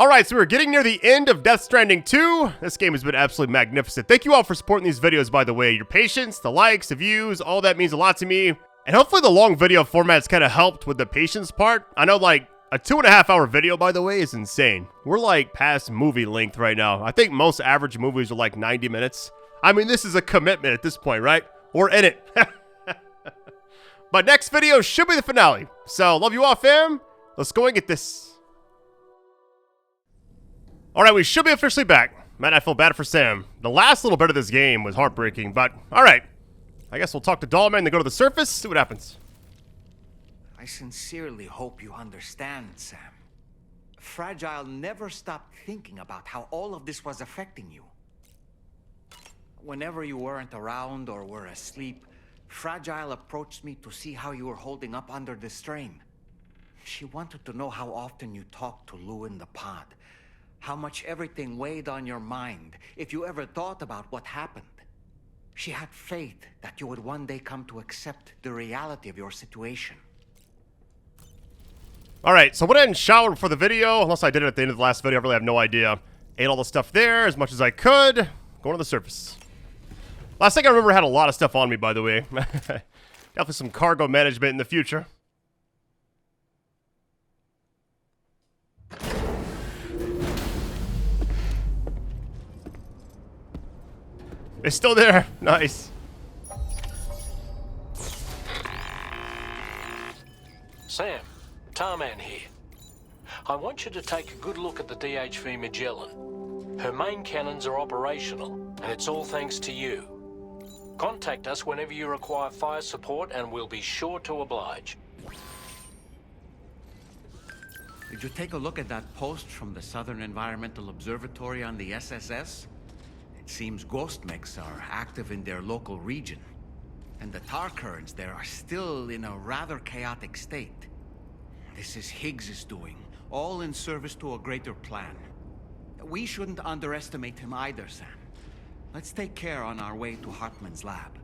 Alright, so we're getting near the end of Death Stranding 2. This game has been absolutely magnificent. Thank you all for supporting these videos, by the way. Your patience, the likes, the views, all that means a lot to me. And hopefully the long video format's kind of helped with the patience part. I know, like, a 2.5 hour video, by the way, is insane. We're, like, past movie length right now. I think most average movies are, like, 90 minutes. I mean, this is a commitment at this point, right? We're in it. But next video should be the finale. So, love you all, fam. Let's go and get this. Alright, we should be officially back. Man, I feel bad for Sam. The last little bit of this game was heartbreaking, but alright. I guess we'll talk to Dollman and go to the surface, see what happens. I sincerely hope you understand, Sam. Fragile never stopped thinking about how all of this was affecting you. Whenever you weren't around or were asleep, Fragile approached me to see how you were holding up under the strain. She wanted to know how often you talked to Lou in the pod. How much everything weighed on your mind, if you ever thought about what happened. She had faith that you would one day come to accept the reality of your situation. Alright, so I went ahead and showered before the video, unless I did it at the end of the last video, I really have no idea. Ate all the stuff there as much as I could. Going to the surface. Last thing I remember, I had a lot of stuff on me, by the way. Definitely some cargo management in the future. It's still there. Nice. Sam, Tarman here. I want you to take a good look at the DHV Magellan. Her main cannons are operational, and it's all thanks to you. Contact us whenever you require fire support, and we'll be sure to oblige. Did you take a look at that post from the Southern Environmental Observatory on the SSS? It seems ghost mechs are active in their local region, and the tar currents there are still in a rather chaotic state. This is Higgs' doing, all in service to a greater plan. We shouldn't underestimate him either, Sam. Let's take care on our way to Heartman's lab.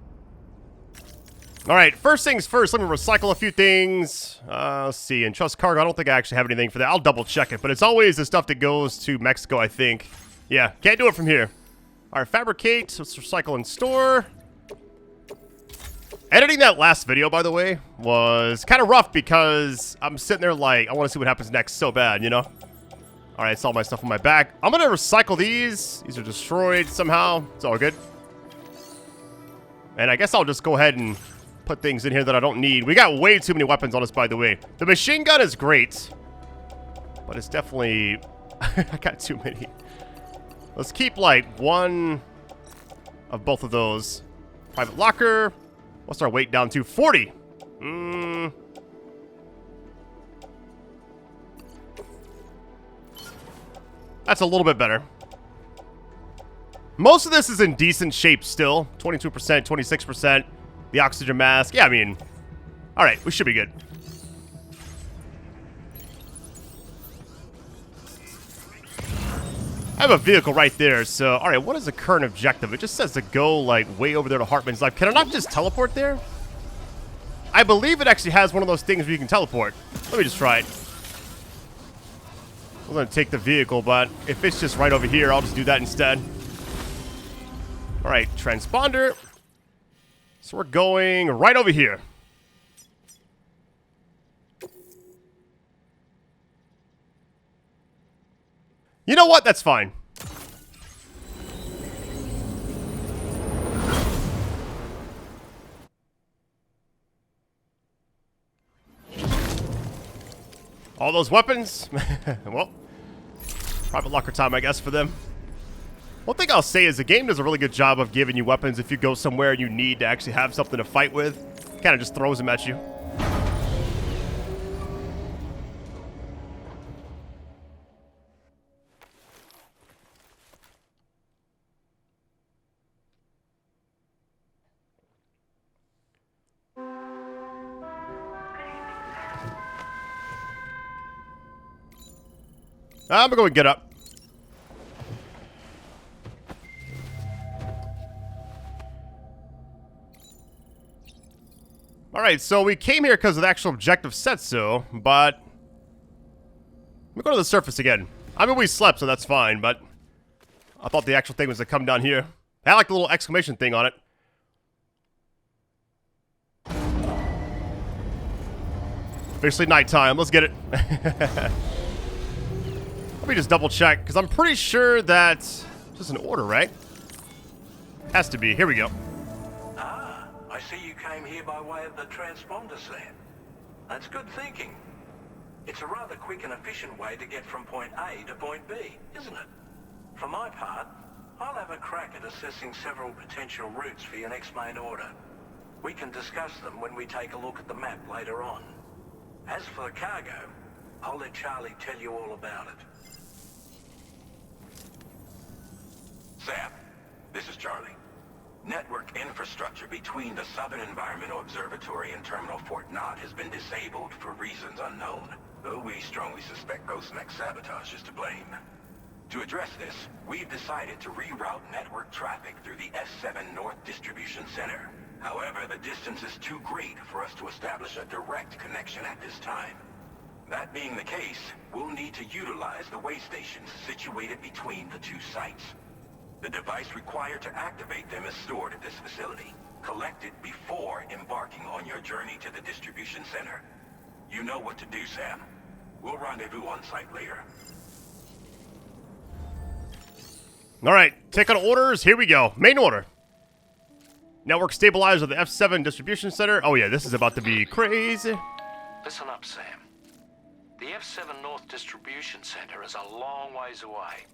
Alright, first things first, let me recycle a few things. Let's see, and trust cargo, I don't think I actually have anything for that. I'll double check it, but it's always the stuff that goes to Mexico, I think. Yeah, can't do it from here. Alright, fabricate, let's recycle and store. Editing that last video, by the way, was kind of rough because I'm sitting there like, I want to see what happens next so bad, you know? Alright, it's all my stuff on my back. I'm gonna recycle these. These are destroyed somehow. It's all good. And I guess I'll just go ahead and put things in here that I don't need. We got way too many weapons on us, by the way. The machine gun is great, but it's definitely... I got too many. Let's keep, like, one of both of those. Private locker. What's our weight down to? 40. That's a little bit better. Most of this is in decent shape still. 22%, 26%. The oxygen mask. Yeah, I mean... Alright, we should be good. I have a vehicle right there, so... Alright, what is the current objective? It just says to go, like, way over there to Heartman's life. Can I not just teleport there? I believe it actually has one of those things where you can teleport. Let me just try it. I'm gonna take the vehicle, but if it's just right over here, I'll just do that instead. Alright, transponder. So we're going right over here. You know what? That's fine. All those weapons? Well, private locker time, I guess, for them. One thing I'll say is the game does a really good job of giving you weapons if you go somewhere and you need to actually have something to fight with. It kind of just throws them at you. I'm gonna go and get up. Alright, so we came here because the actual objective said so, but... Let me go to the surface again. I mean, we slept, so that's fine, but I thought the actual thing was to come down here. I like the little exclamation thing on it. Officially nighttime. Let's get it. Let me just double check, because I'm pretty sure that's just an order, right? Has to be. Here we go. Ah, I see you came here by way of the transponder, Sam. That's good thinking. It's a rather quick and efficient way to get from point A to point B, isn't it? For my part, I'll have a crack at assessing several potential routes for your next main order. We can discuss them when we take a look at the map later on. As for the cargo, I'll let Charlie tell you all about it. Sam, this is Charlie. Network infrastructure between the Southern Environmental Observatory and Terminal Fort Knott has been disabled for reasons unknown, though we strongly suspect Ghostmech's sabotage is to blame. To address this, we've decided to reroute network traffic through the S7 North Distribution Center. However, the distance is too great for us to establish a direct connection at this time. That being the case, we'll need to utilize the waystations situated between the two sites. The device required to activate them is stored at this facility. Collect it before embarking on your journey to the distribution center. You know what to do, Sam. We'll rendezvous on site later. Alright, take on orders. Here we go. Main order. Network stabilizer of the F7 distribution center. Oh yeah, this is about to be crazy. Listen up, Sam. The F7 North Distribution Center is a long ways away.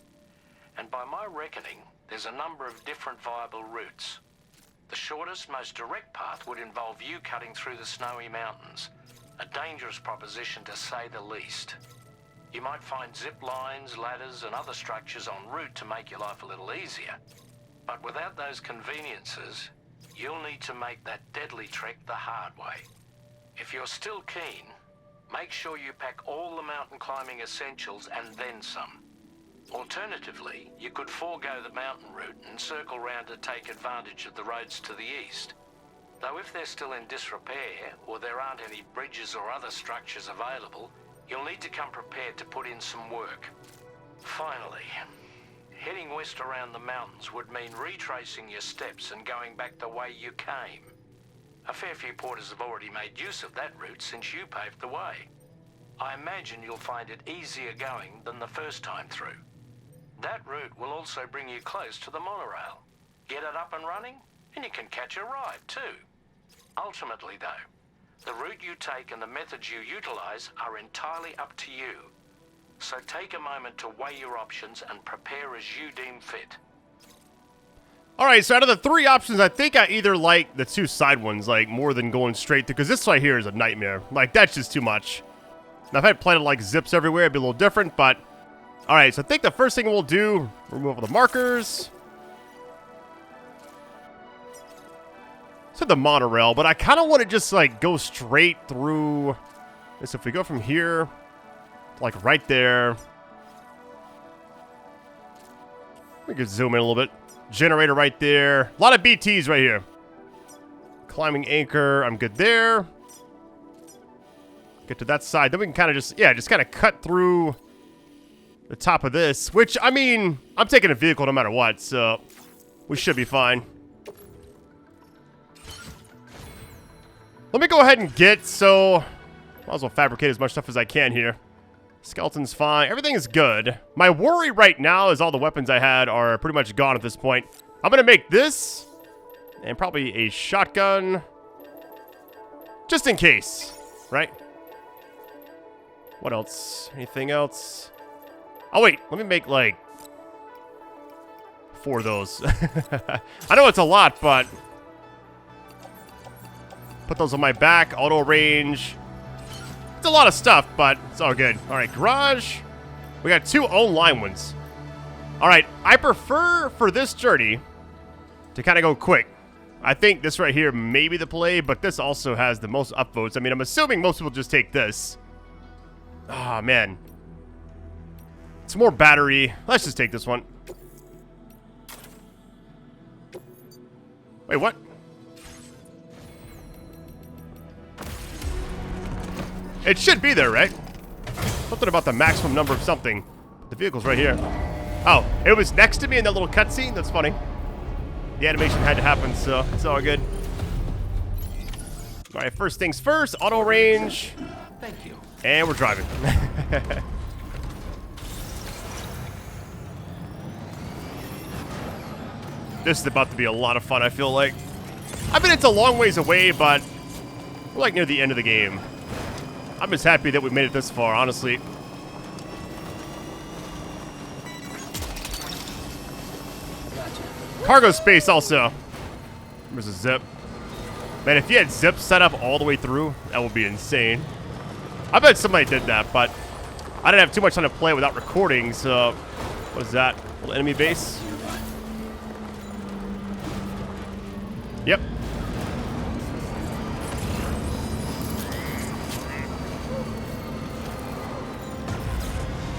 And by my reckoning, there's a number of different viable routes. The shortest, most direct path would involve you cutting through the snowy mountains. A dangerous proposition to say the least. You might find zip lines, ladders, and other structures en route to make your life a little easier. But without those conveniences, you'll need to make that deadly trek the hard way. If you're still keen, make sure you pack all the mountain climbing essentials and then some. Alternatively, you could forego the mountain route and circle round to take advantage of the roads to the east. Though if they're still in disrepair, or there aren't any bridges or other structures available, you'll need to come prepared to put in some work. Finally, heading west around the mountains would mean retracing your steps and going back the way you came. A fair few porters have already made use of that route since you paved the way. I imagine you'll find it easier going than the first time through. That route will also bring you close to the monorail. Get it up and running, and you can catch a ride too. Ultimately though, the route you take and the methods you utilize are entirely up to you. So take a moment to weigh your options and prepare as you deem fit. Alright, so out of the three options, I think I either like the two side ones, like, more than going straight through, because this right here is a nightmare. Like, that's just too much. Now, if I had planned like zips everywhere, it'd be a little different, but... Alright, so I think the first thing we'll do, remove all the markers. Said the monorail, but I kind of want to just, like, go straight through... So if we go from here, like, right there... We could zoom in a little bit. Generator right there. A lot of BTs right here. Climbing anchor, I'm good there. Get to that side. Then we can kind of just, yeah, just kind of cut through the top of this. Which, I mean, I'm taking a vehicle no matter what, so we should be fine. Let me go ahead and get, so might as well fabricate as much stuff as I can here. Skeleton's fine. Everything is good. My worry right now is all the weapons I had are pretty much gone at this point. I'm going to make this and probably a shotgun just in case, right? What else? Anything else? Oh, wait. Let me make, like, 4 of those. I know it's a lot, but... Put those on my back. Auto range. It's a lot of stuff, but it's all good. All right, garage. We got 2 online ones. All right, I prefer for this journey to kind of go quick. I think this right here may be the play, but this also has the most upvotes. I mean, I'm assuming most people just take this. Ah, man. It's more battery. Let's just take this one. Wait, what? It should be there, right? Something about the maximum number of something. The vehicle's right here. Oh, it was next to me in that little cutscene? That's funny. The animation had to happen, so it's all good. All right, first things first, auto range. Thank you. And we're driving. This is about to be a lot of fun, I feel like. I mean, it's a long ways away, but we're like near the end of the game. I'm just happy that we made it this far, honestly. Cargo space also. There's a zip. Man, if you had zip set up all the way through, that would be insane. I bet somebody did that, but I didn't have too much time to play without recording, so... What is that? Little enemy base? Yep.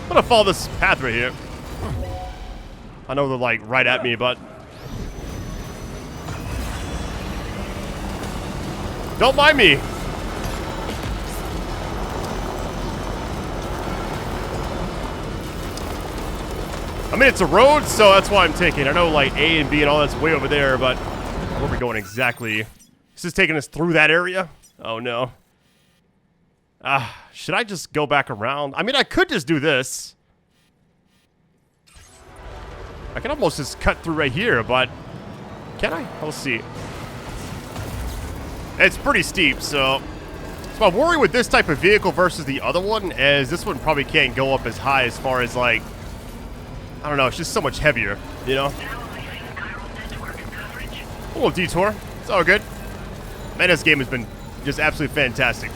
I'm gonna follow this path right here. I know they're like right at me, but... Don't mind me. I mean, it's a road, so that's why I'm taking. I know like A and B and all that's way over there, but where are we going exactly? This is taking us through that area? Oh no. Should I just go back around? I mean, I could just do this. I can almost just cut through right here, but can I? We'll see. It's pretty steep, so I'm worried with this type of vehicle versus the other one, as this one probably can't go up as high as far as like, I don't know, it's just so much heavier, you know? A little detour. It's all good. Man, this game has been just absolutely fantastic.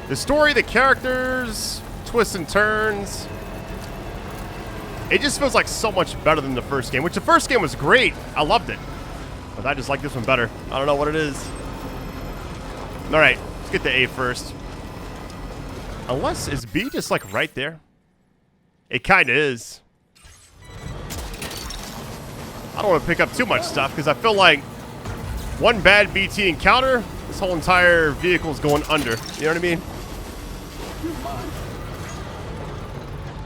The story, the characters, twists and turns. It just feels like so much better than the first game, which the first game was great. I loved it. But I just like this one better. I don't know what it is. All right, let's get the A first. Unless, is B just like right there? It kind of is. I don't want to pick up too much stuff because I feel like one bad BT encounter, this whole entire vehicle is going under. You know what I mean?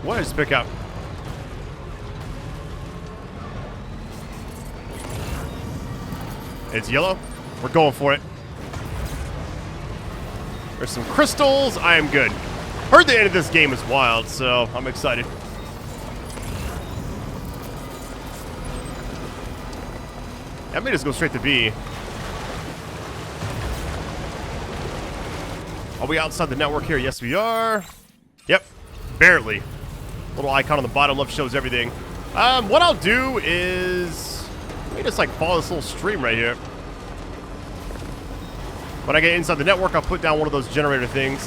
What did I just pick up? It's yellow. We're going for it. There's some crystals. I am good. Heard the end of this game is wild, so I'm excited. I may just go straight to B. Are we outside the network here? Yes, we are. Yep. Barely. Little icon on the bottom left shows everything. What I'll do is... Let me just like follow this little stream right here. When I get inside the network, I'll put down one of those generator things.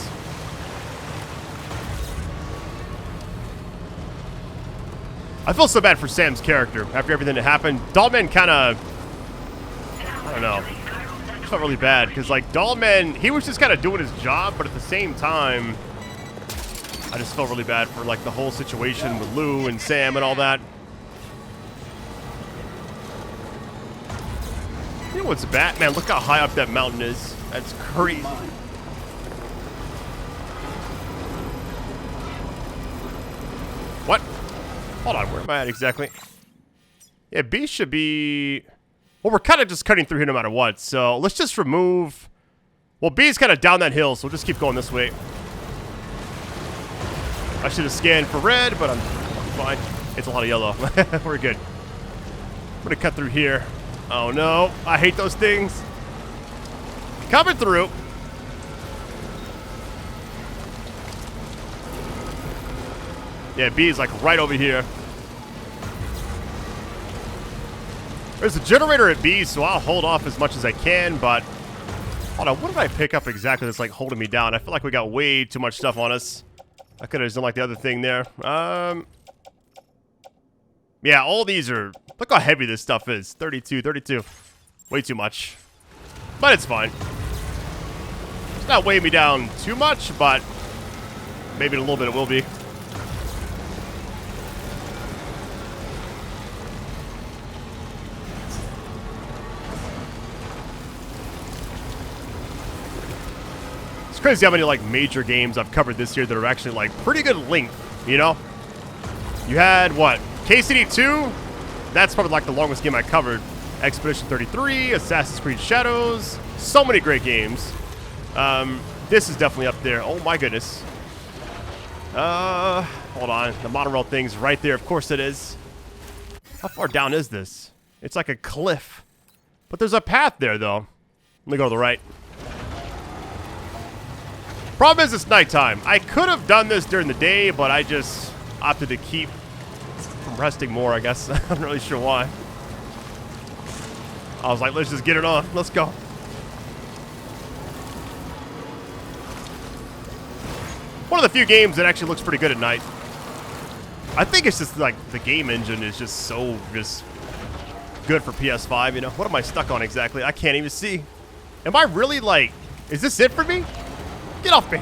I feel so bad for Sam's character after everything that happened. Dollman kind of... I don't know. It felt really bad because like Dollman, he was just kind of doing his job, but at the same time, I just felt really bad for like the whole situation with Lou and Sam and all that. You know what's bad? Man, look how high up that mountain is. That's crazy. What? Hold on, where am I at exactly? Yeah, B should be... Well, we're kind of just cutting through here no matter what, so let's just remove... Well, B is kind of down that hill, so we'll just keep going this way. I should have scanned for red, but I'm fine. It's a lot of yellow. We're good. I'm going to cut through here. Oh, no. I hate those things. Coming through. Yeah, B is like right over here. There's a generator at B, so I'll hold off as much as I can, but... Hold on, what did I pick up exactly that's like holding me down? I feel like we got way too much stuff on us. I could have just done like the other thing there. Yeah, all these are... Look how heavy this stuff is. 32, 32. Way too much. But it's fine. It's not weighing me down too much, but maybe in a little bit it will be. It's crazy how many like major games I've covered this year that are actually like pretty good length, you know? You had, what, KCD2? That's probably like the longest game I covered. Expedition 33, Assassin's Creed Shadows. So many great games. This is definitely up there. Oh my goodness. Hold on. The monorail thing's right there. Of course it is. How far down is this? It's like a cliff. But there's a path there, though. Let me go to the right. Problem is, it's nighttime. I could have done this during the day, but I just opted to keep from resting more, I guess. I'm not really sure why. I was like, let's just get it on. Let's go. One of the few games that actually looks pretty good at night. I think it's just like the game engine is just so good for PS5, you know? What am I stuck on exactly? I can't even see. Am I really like, is this it for me? Get off me.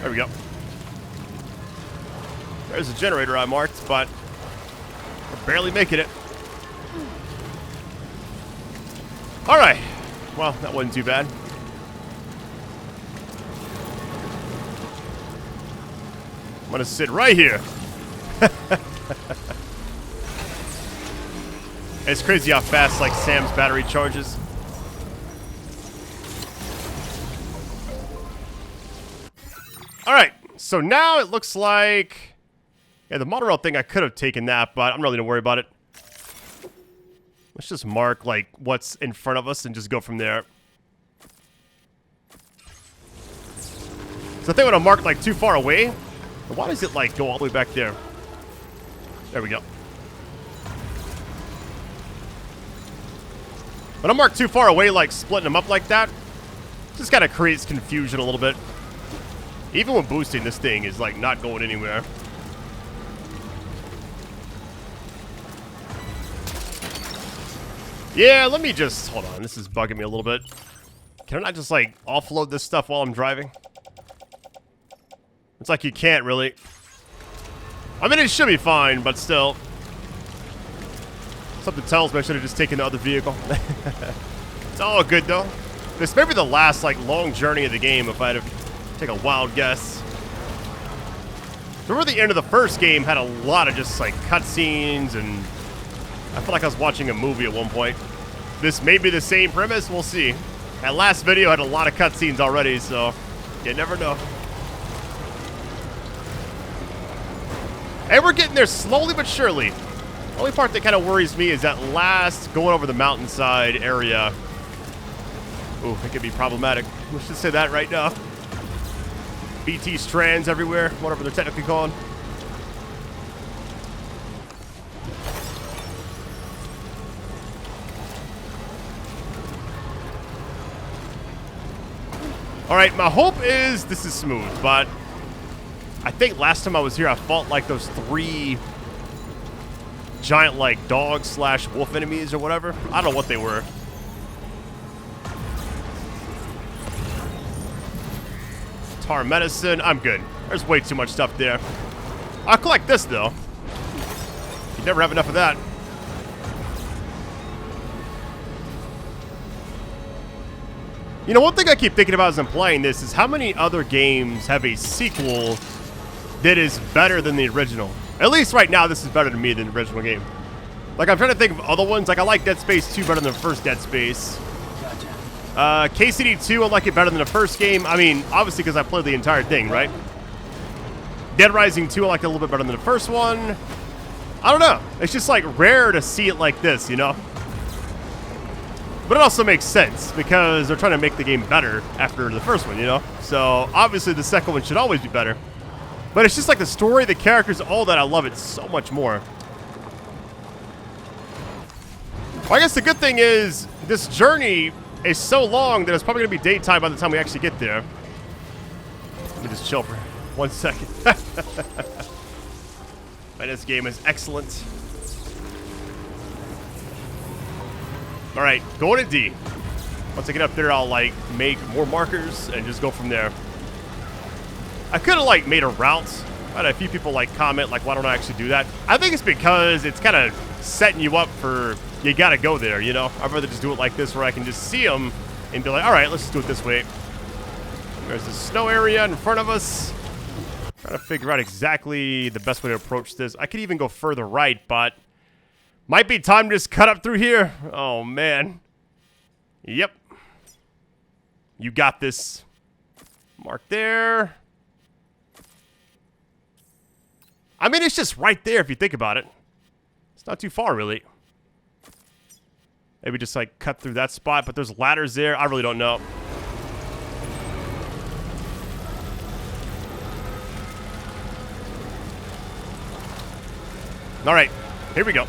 There we go. There's a generator I marked, but we're barely making it. All right. Well, that wasn't too bad. I'm gonna sit right here. It's crazy how fast like Sam's battery charges. All right, so now it looks like, yeah, the monorail thing, I could have taken that, but I'm really gonna worry about it. Let's just mark like what's in front of us and just go from there. So I think when I mark like too far away, why does it like go all the way back there? There we go. When I mark too far away, like splitting them up like that, just kind of creates confusion a little bit. Even when boosting, this thing is like not going anywhere. Yeah, let me just, hold on, this is bugging me a little bit. Can I not just like offload this stuff while I'm driving? It's like you can't really. I mean, it should be fine, but still. Something tells me I should have just taken the other vehicle. It's all good though. This may be the last like long journey of the game if I had to take a wild guess. Remember the end of the first game had a lot of just like cutscenes, and I feel like I was watching a movie at one point. This may be the same premise, we'll see. That last video had a lot of cutscenes already, so you never know. And we're getting there slowly but surely. The only part that kind of worries me is that last going over the mountainside area. Ooh, it could be problematic. Let's just say that right now. BT strands everywhere, whatever they're technically called. All right, my hope is this is smooth, but I think last time I was here, I fought like those 3 giant like dog / wolf enemies or whatever. I don't know what they were. Tar medicine, I'm good. There's way too much stuff there. I'll collect this though. You never have enough of that. You know, one thing I keep thinking about as I'm playing this is how many other games have a sequel that is better than the original. At least right now, this is better to me than the original game. Like, I'm trying to think of other ones. Like, I like Dead Space 2 better than the first Dead Space. KCD 2, I like it better than the first game. I mean, obviously because I played the entire thing, right? Dead Rising 2, I like it a little bit better than the first one. I don't know. It's just, like, rare to see it like this, you know? But it also makes sense because they're trying to make the game better after the first one, you know? So, obviously, the second one should always be better. But it's just like the story, the characters, all that. I love it so much more. Well, I guess the good thing is this journey is so long that it's probably going to be daytime by the time we actually get there. Let me just chill for 1 second. Man, this game is excellent. All right, going to D. Once I get up there, I'll like make more markers and just go from there. I could have like made a route. I had a few people like comment like, why don't I actually do that? I think it's because it's kind of setting you up for, you got to go there, you know? I'd rather just do it like this where I can just see them and be like, all right, let's just do it this way. There's the snow area in front of us. Trying to figure out exactly the best way to approach this. I could even go further right, but might be time to just cut up through here. Oh, man. Yep. You got this. Mark there. I mean, it's just right there if you think about it. It's not too far, really. Maybe just, like, cut through that spot, but there's ladders there. I really don't know. All right, here we go.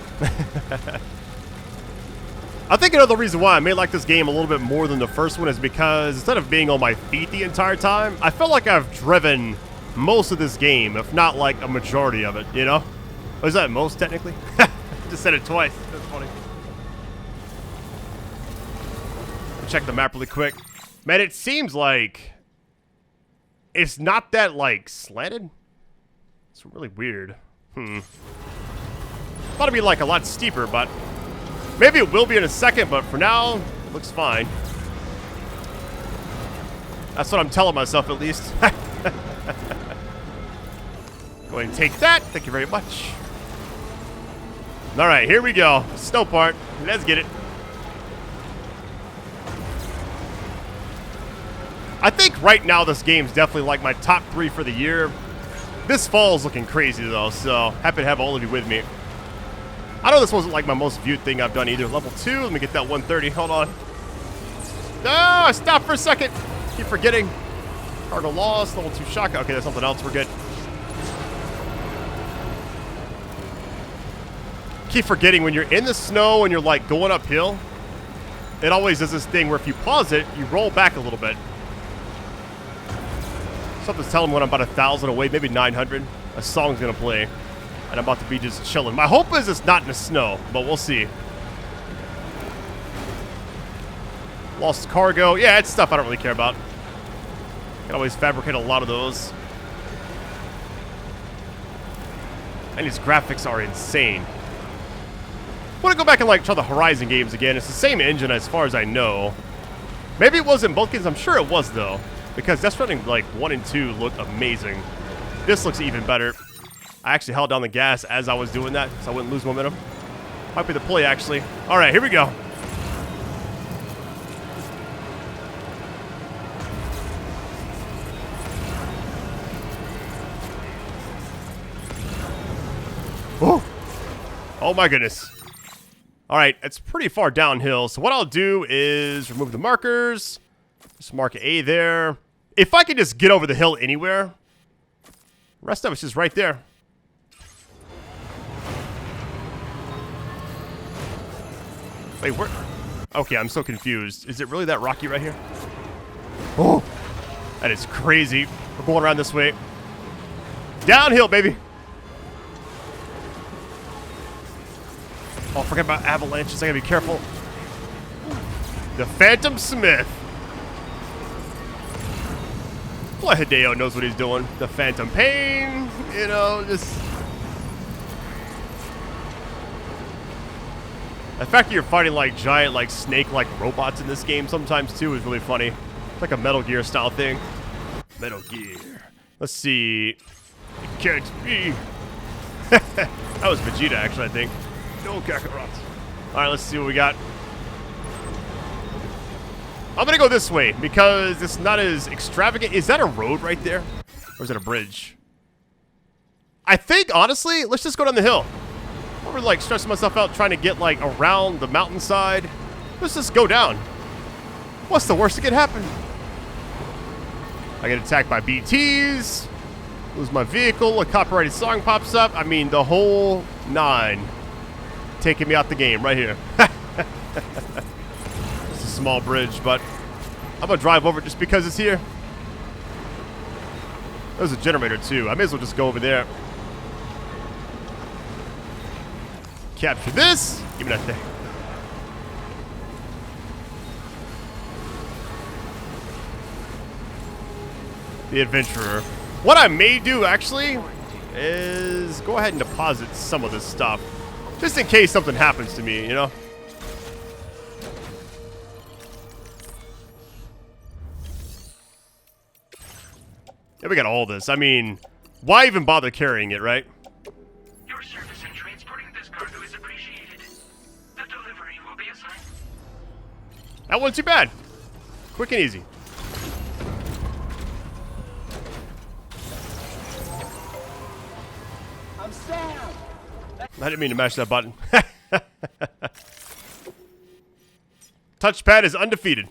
I think another reason why I may like this game a little bit more than the first one is because instead of being on my feet the entire time, I feel like I've driven most of this game, if not like a majority of it, you know? Or is that most, technically? Just said it twice. That's funny. Check the map really quick. Man, it seems like it's not that, like, slanted. It's really weird. Thought it'd be, like, a lot steeper, but maybe it will be in a second, but for now, it looks fine. That's what I'm telling myself, at least. Go ahead and take that. Thank you very much. All right, here we go. Snow part. Let's get it. I think right now this game's definitely like my top 3 for the year. This fall is looking crazy, though, so happy to have all of you with me. I know this wasn't like my most viewed thing I've done either. Level 2, let me get that 130. Hold on. No, I stopped for a second. Keep forgetting. Cargo lost. Level 2 shotgun. Okay, that's something else. We're good. Keep forgetting when you're in the snow and you're like going uphill, it always does this thing where if you pause it, you roll back a little bit. Something's telling me when I'm about 1,000 away, maybe 900. A song's gonna play, and I'm about to be just chilling. My hope is it's not in the snow, but we'll see. Lost cargo. Yeah, it's stuff I don't really care about. Can always fabricate a lot of those. And these graphics are insane. I want to go back and like try the Horizon games again. It's the same engine as far as I know. Maybe it was in both games. I'm sure it was, though. Because Death Stranding, like, 1 and 2 looked amazing. This looks even better. I actually held down the gas as I was doing that, so I wouldn't lose momentum. Might be the play, actually. All right, here we go. Oh, oh my goodness. All right, it's pretty far downhill. So what I'll do is remove the markers. Just mark A there. If I could just get over the hill anywhere, the rest of it's just right there. Wait, where? Okay, I'm so confused. Is it really that rocky right here? Oh, that is crazy. We're going around this way. Downhill, baby. Oh, forget about avalanches. I gotta be careful. The Phantom Smith. Well, Hideo knows what he's doing. The Phantom Pain, you know, just... The fact that you're fighting, like, giant, like, snake-like robots in this game sometimes, too, is really funny. It's like a Metal Gear style thing. Metal Gear. Let's see. It can't be. That was Vegeta, actually, I think. No Kakarot. Alright, let's see what we got. I'm gonna go this way because it's not as extravagant. Is that a road right there? Or is it a bridge? I think, honestly, let's just go down the hill. I'm really, like, stressing myself out trying to get, like, around the mountainside. Let's just go down. What's the worst that could happen? I get attacked by BTs. Lose my vehicle. A copyrighted song pops up. I mean, the whole 9. Taking me out the game right here. It's a small bridge, but I'm gonna drive over it just because it's here. There's a generator too. I may as well just go over there. Capture this. Give me that thing. The adventurer. What I may do actually is go ahead and deposit some of this stuff. Just in case something happens to me, you know? Yeah, we got all this. I mean, Why even bother carrying it, right? Your service in transporting this cargo is appreciated. The delivery will be assigned. That wasn't too bad. Quick and easy. I'm Sam. I didn't mean to mash that button. Touchpad is undefeated.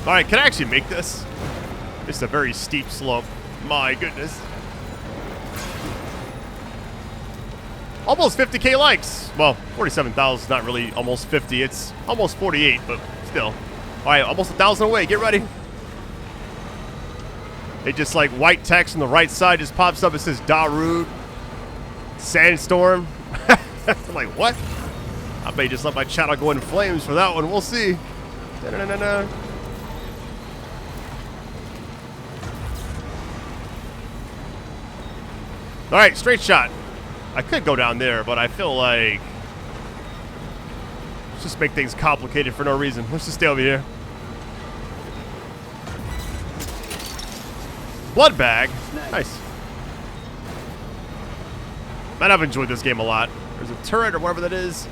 Alright, can I actually make this? It's a very steep slope. My goodness. Almost 50k likes. Well, 47,000 is not really almost 50. It's almost 48, but still. Alright, almost 1,000 away. Get ready. It just like white text on the right side just pops up. It says Darude. Sandstorm. I'm like, what? I may just let my channel go in flames for that one. We'll see. Da-da-da-da-da. Alright, straight shot. I could go down there, but I feel like... let's just make things complicated for no reason. Let's just stay over here. Blood bag. Nice. Man, I've enjoyed this game a lot. There's a turret or whatever that is.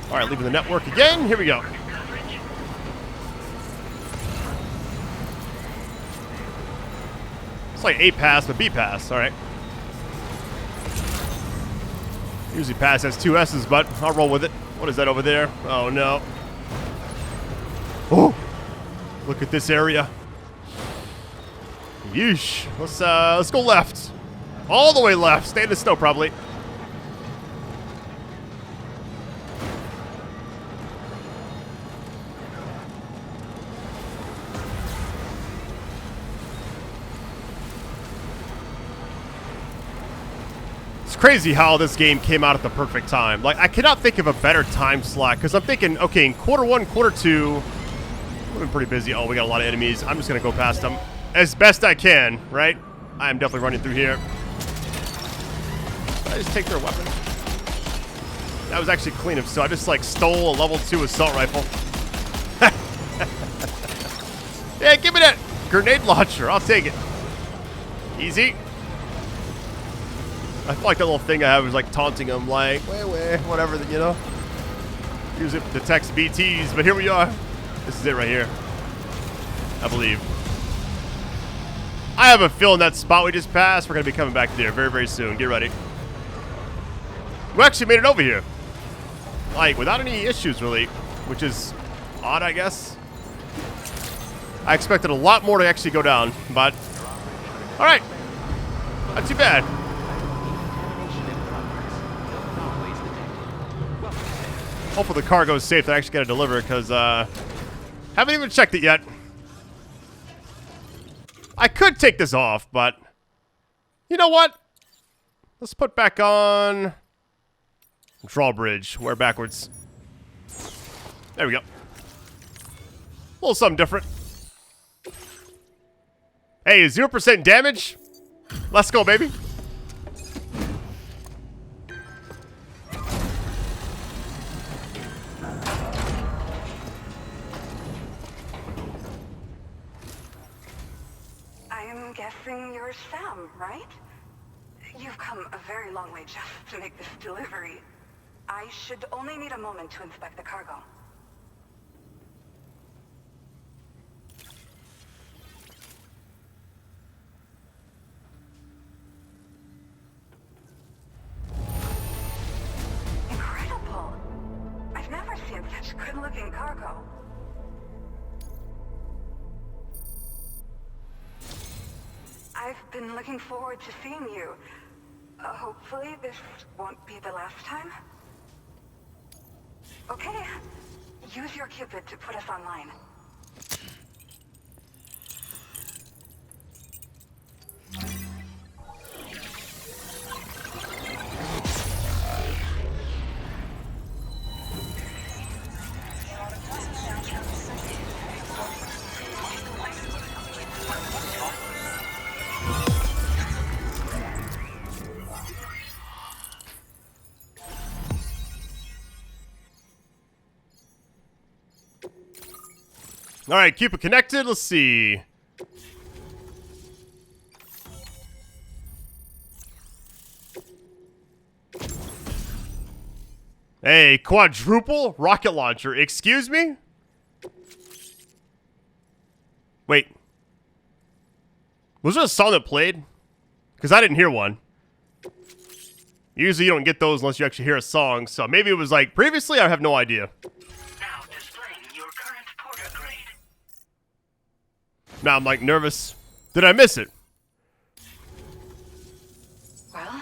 Alright, leaving the network again. Here we go. It's like A pass, but B pass. Alright. Usually pass has two S's, but I'll roll with it. What is that over there? Oh, no. Oh! Look at this area. Yeesh. Let's go left. All the way left. Stay in the snow, probably. It's crazy how this game came out at the perfect time. Like, I cannot think of a better time slot, because I'm thinking, okay, in quarter one, quarter two, we've been pretty busy. Oh, we got a lot of enemies. I'm just going to go past them as best I can, right? I'm definitely running through here. Did I just take their weapon? That was actually clean of, so I just, like, stole a level 2 assault rifle. Yeah, give me that grenade launcher. I'll take it. Easy. I feel like that little thing I have was like taunting him, like, wait, whatever, you know? Use it to text BTs, but here we are. This is it right here. I believe. I have a feeling that spot we just passed, we're going to be coming back there very, very soon. Get ready. We actually made it over here. Like, without any issues, really. Which is odd, I guess. I expected a lot more to actually go down, but... alright. Not too bad. Hopefully the cargo is safe. I actually got to deliver it because haven't even checked it yet. I could take this off, but you know what? Let's put back on drawbridge. Wear backwards. There we go. A little something different. Hey, 0% damage. Let's go, baby. I'm guessing you're Sam, right? You've come a very long way just to make this delivery. I should only need a moment to inspect the cargo. Incredible! I've never seen such good-looking cargo. I've been looking forward to seeing you. Hopefully this won't be the last time. Okay. Use your Cupid to put us online. Alright, keep it connected. Let's see. Hey, quadruple rocket launcher. Excuse me? Wait. Was there a song that played? Because I didn't hear one. Usually you don't get those unless you actually hear a song, so maybe it was like previously, I have no idea. Now displaying your current porter grade. Now I'm like nervous. Did I miss it? Well,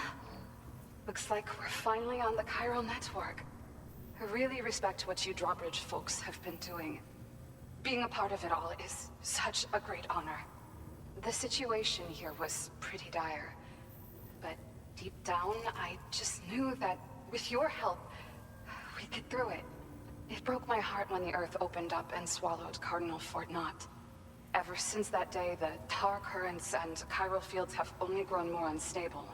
looks like we're finally on the chiral network. I really respect what you drawbridge folks have been doing. Being a part of it all is such a great honor. The situation here was pretty dire, but deep down, I just knew that with your help, we'd get through it. It broke my heart when the Earth opened up and swallowed Cardinal Fort Knott. Ever since that day, the tar currents and chiral fields have only grown more unstable.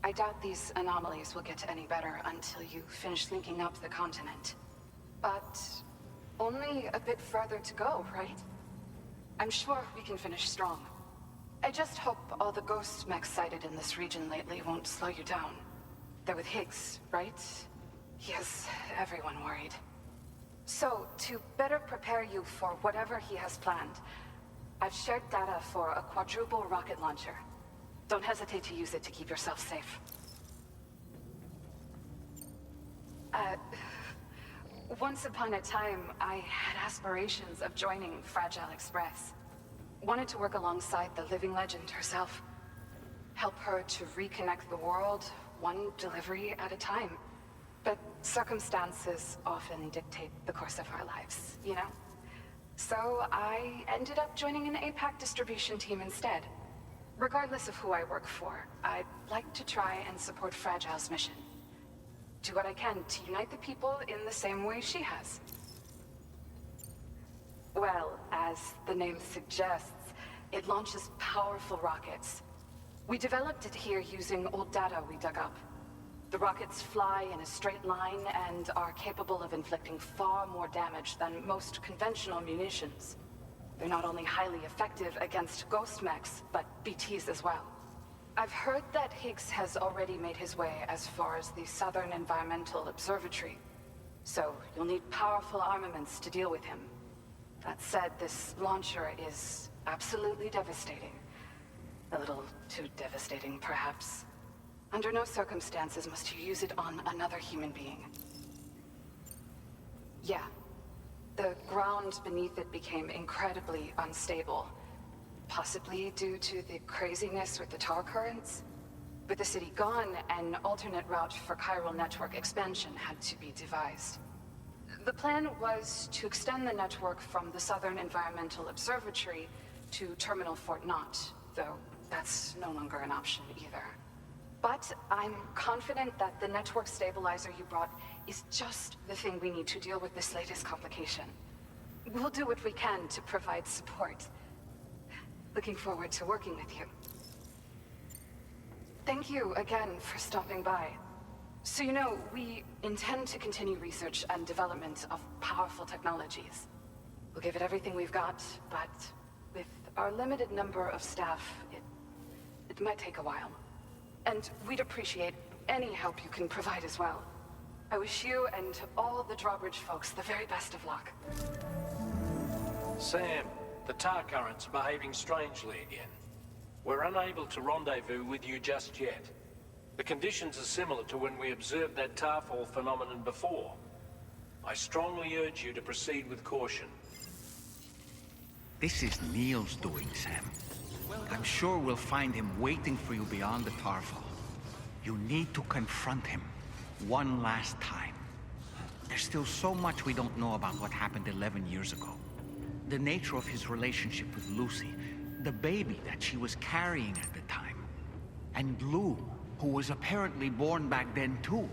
I doubt these anomalies will get any better until you finish linking up the continent. But only a bit further to go, right? I'm sure we can finish strong. I just hope all the ghost mechs sighted in this region lately won't slow you down. They're with Higgs, right? He has everyone worried. So, to better prepare you for whatever he has planned, I've shared data for a quadruple rocket launcher. Don't hesitate to use it to keep yourself safe. Once upon a time, I had aspirations of joining Fragile Express. Wanted to work alongside the living legend herself. Help her to reconnect the world, one delivery at a time. But circumstances often dictate the course of our lives, you know? So I ended up joining an APAC distribution team instead. Regardless of who I work for, I'd like to try and support Fragile's mission. Do what I can to unite the people in the same way she has. Well, as the name suggests, it launches powerful rockets. We developed it here using old data we dug up. The rockets fly in a straight line and are capable of inflicting far more damage than most conventional munitions. They're not only highly effective against ghost mechs, but BTs as well. I've heard that Higgs has already made his way as far as the Southern Environmental Observatory, so you'll need powerful armaments to deal with him. That said, this launcher is absolutely devastating. A little too devastating, perhaps. Under no circumstances must you use it on another human being. Yeah. The ground beneath it became incredibly unstable. Possibly due to the craziness with the tar currents. With the city gone, an alternate route for chiral network expansion had to be devised. The plan was to extend the network from the Southern Environmental Observatory to Terminal Fort Knott, though that's no longer an option either. But I'm confident that the network stabilizer you brought is just the thing we need to deal with this latest complication. We'll do what we can to provide support. Looking forward to working with you. Thank you again for stopping by. So you know, we intend to continue research and development of powerful technologies. We'll give it everything we've got, but with our limited number of staff, it might take a while. And we'd appreciate any help you can provide as well. I wish you and all the drawbridge folks the very best of luck. Sam, the tar current's behaving strangely again. We're unable to rendezvous with you just yet. The conditions are similar to when we observed that tarfall phenomenon before. I strongly urge you to proceed with caution. This is Neil's doing, Sam. I'm sure we'll find him waiting for you beyond the tarfall. You need to confront him one last time. There's still so much we don't know about what happened 11 years ago. The nature of his relationship with Lucy, the baby that she was carrying at the time, and Lou, who was apparently born back then too.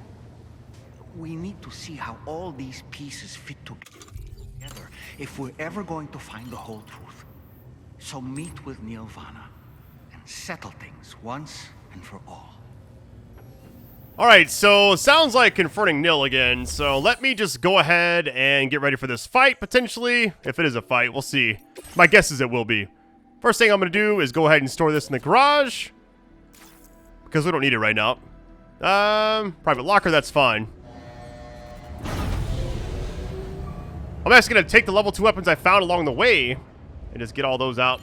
We need to see how all these pieces fit together if we're ever going to find the whole truth. So meet with Neil Vana and settle things once and for all. Alright, so sounds like confronting Neil again, so let me just go ahead and get ready for this fight, potentially. If it is a fight, we'll see. My guess is it will be. First thing I'm going to do is go ahead and store this in the garage, because we don't need it right now. Private locker, that's fine. I'm actually going to take the level 2 weapons I found along the way, and just get all those out.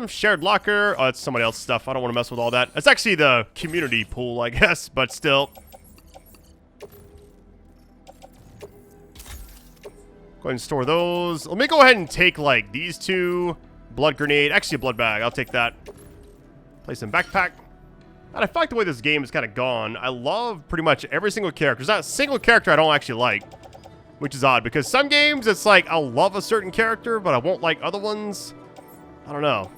Shared locker. Oh, it's somebody else's stuff. I don't want to mess with all that. It's actually the community pool, I guess, but still. Go ahead and store those. Let me go ahead and take, like, these two. Blood grenade. Actually, a blood bag. I'll take that. Place in backpack. And I feel like the way this game is kind of gone. I love pretty much every single character. There's not a single character I don't actually like. Which is odd, because some games, it's like, I'll love a certain character, but I won't like other ones. I don't know.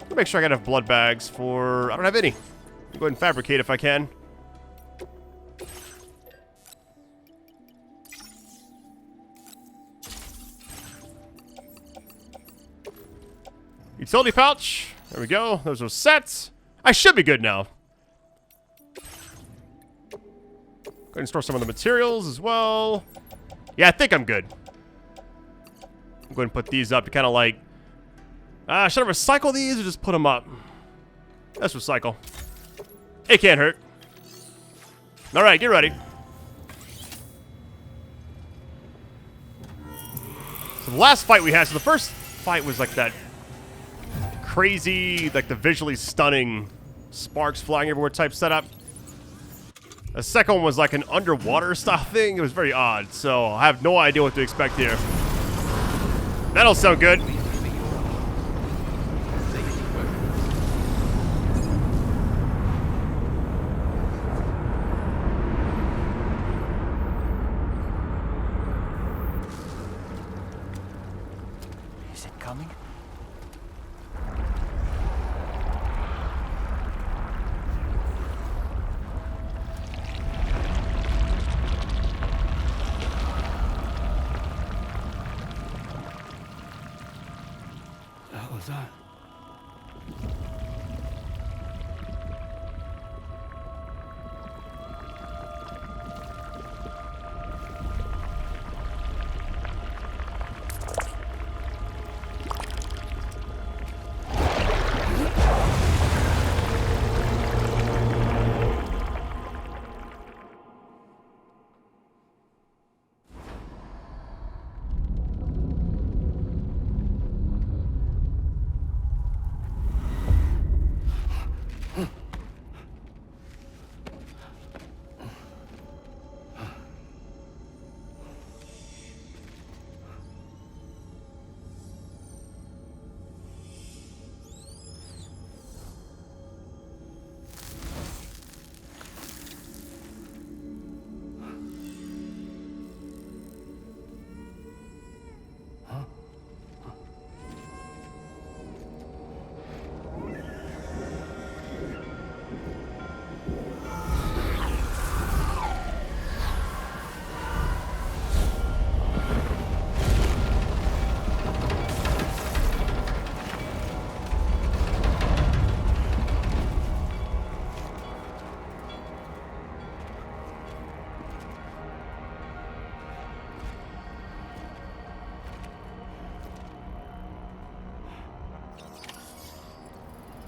Let me make sure I got enough blood bags for... I don't have any. Go ahead and fabricate if I can. Utility pouch. There we go. Those are sets. I should be good now. Go ahead and store some of the materials as well. Yeah, I think I'm good. I'm going to put these up to kind of like... should I recycle these or just put them up? Let's recycle. It can't hurt. Alright, get ready. So the last fight we had, so the first fight was like that crazy, like the visually stunning sparks flying everywhere type setup. The second one was like an underwater style thing. It was very odd, so I have no idea what to expect here. That'll sound good. Is it coming? What was that?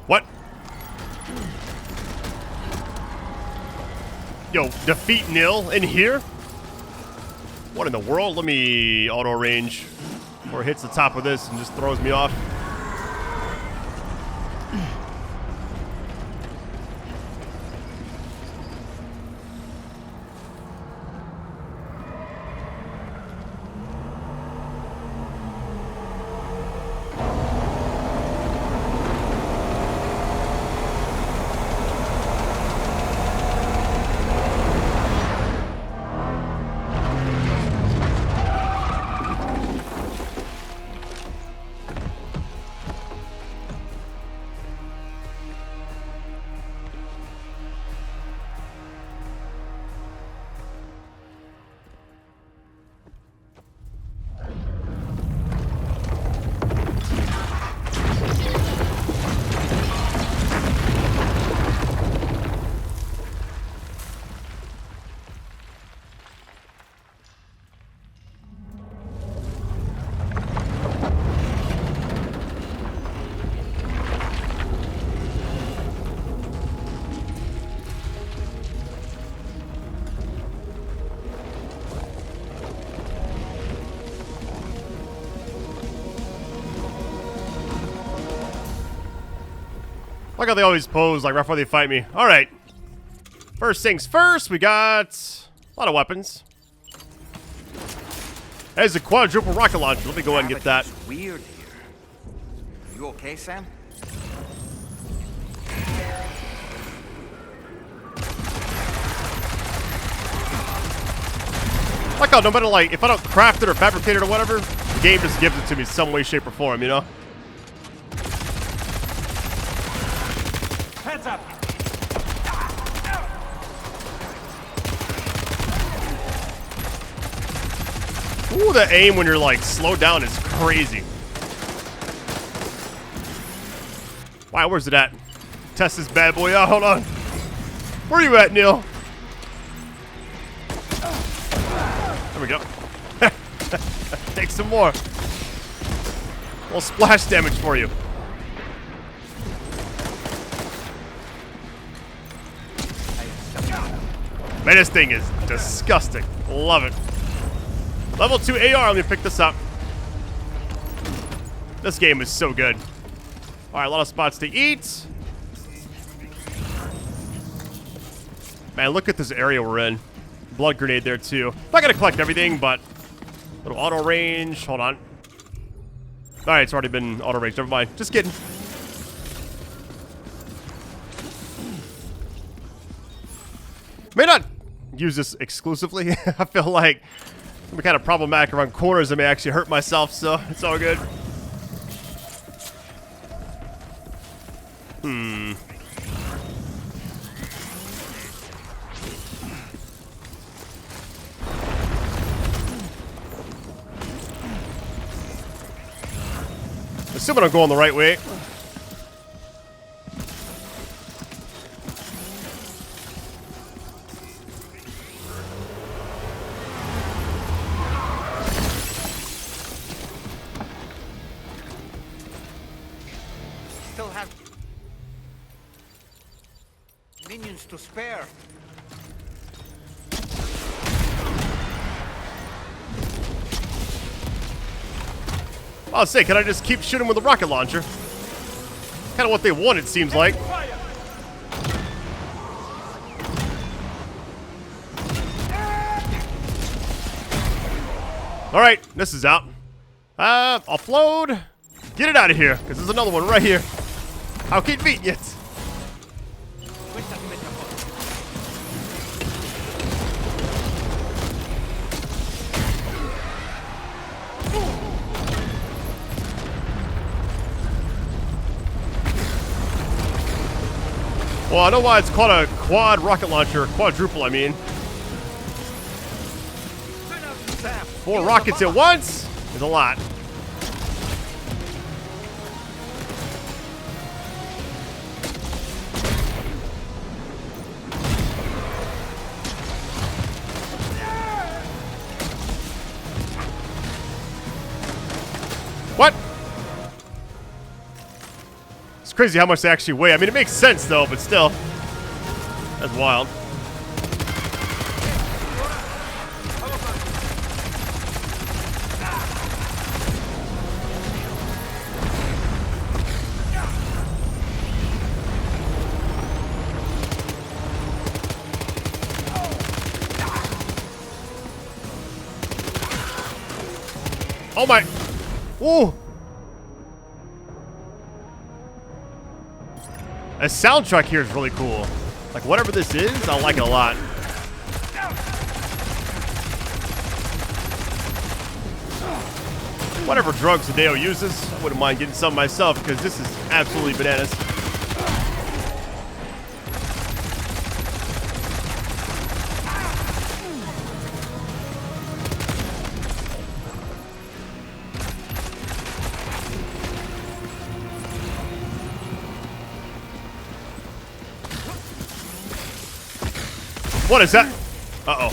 What? Yo, defeat Neil in here? What in the world? Let me auto range before it hits the top of this and just throws me off. Like how they always pose, like right before they fight me. Alright. First things first, we got a lot of weapons. There's a quadruple rocket launcher. Let me go ahead and get that. It's weird here. You okay, Sam? Like how no matter like if I don't craft it or fabricate it or whatever, the game just gives it to me some way, shape, or form, you know? Heads up! Ooh, the aim when you're like slowed down is crazy. Wow, where's it at? Test this bad boy out. Hold on. Where are you at, Neil? There we go. Take some more. A little splash damage for you. Man, this thing is disgusting. Love it. Level 2 AR, let me pick this up. This game is so good. Alright, a lot of spots to eat. Man, look at this area we're in. Blood grenade there too. Not gonna collect everything, but little auto range. Hold on. Alright, it's already been auto range. Never mind. Just kidding. May not use this exclusively. I feel like I'm kind of problematic around corners. I may actually hurt myself, so it's all good. Assuming I'm going the right way. Still have minions to spare. I'll say, can I just keep shooting with a rocket launcher? Kind of what they want, it seems like. Alright, this is out. Offload. Get it out of here, because there's another one right here. How convenient. Well, I know why it's called a quad rocket launcher. Quadruple, I mean. 4 rockets at once is a lot. What? It's crazy how much they actually weigh. I mean, it makes sense, though, but still. That's wild. Oh my. Ooh. The soundtrack here is really cool. Like, whatever this is, I like it a lot. Whatever drugs Hideo uses, I wouldn't mind getting some myself because this is absolutely bananas. What is that? Uh-oh.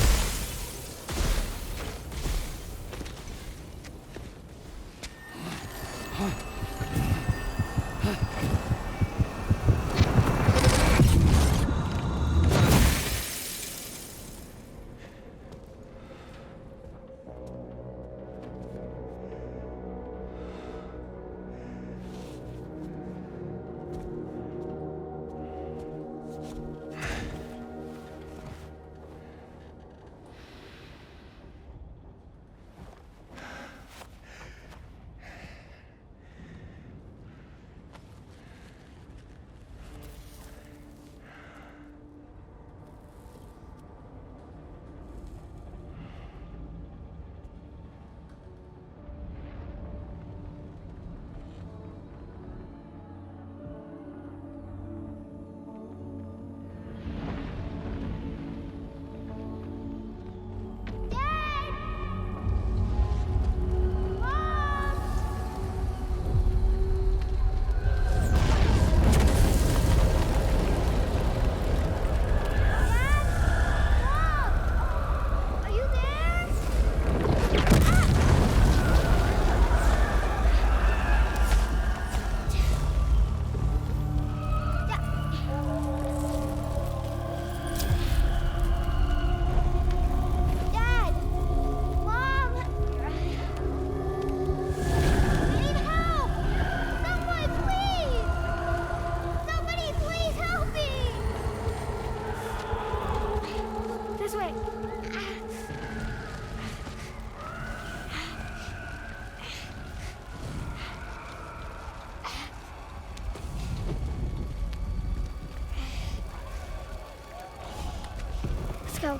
Let's go.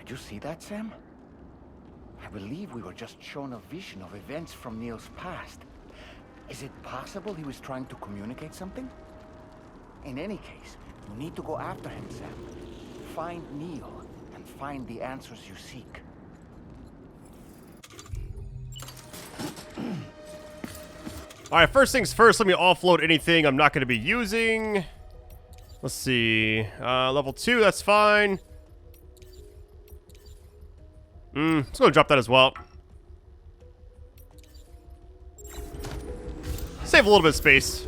Did you see that, Sam? I believe we were just shown a vision of events from Neil's past. Is it possible he was trying to communicate something? In any case, you need to go after him, Sam. Find Neil, and find the answers you seek. Alright, first things first, let me offload anything I'm not going to be using. Let's see. Level 2, that's fine. Let's go and drop that as well. Save a little bit of space.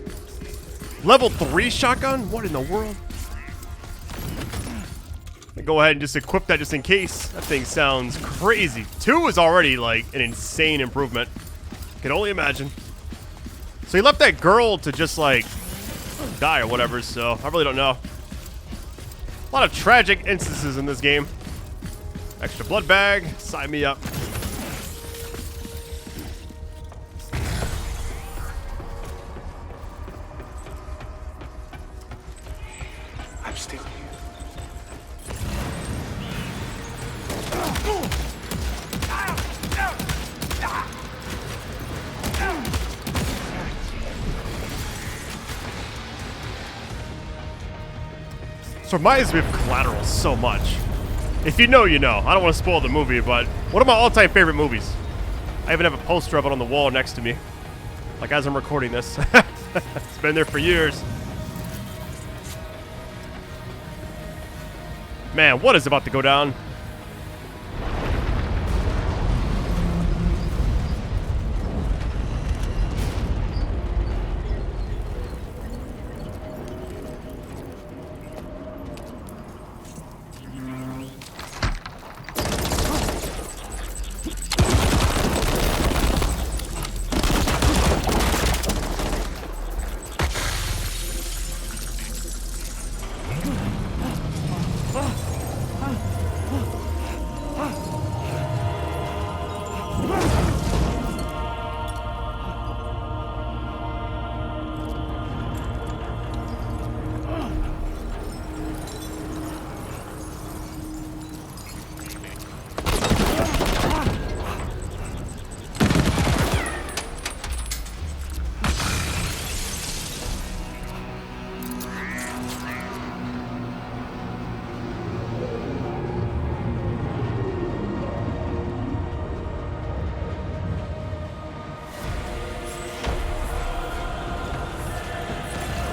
Level 3 shotgun? What in the world? Go ahead and just equip that just in case. That thing sounds crazy. 2 is already like an insane improvement. Can only imagine. So he left that girl to just like die or whatever, so I really don't know. A lot of tragic instances in this game. Extra blood bag, sign me up. I'm still here. This reminds me of Collateral so much. If you know, you know. I don't want to spoil the movie, but one of my all-time favorite movies. I even have a poster of it on the wall next to me. Like as I'm recording this. It's been there for years. Man, what is about to go down?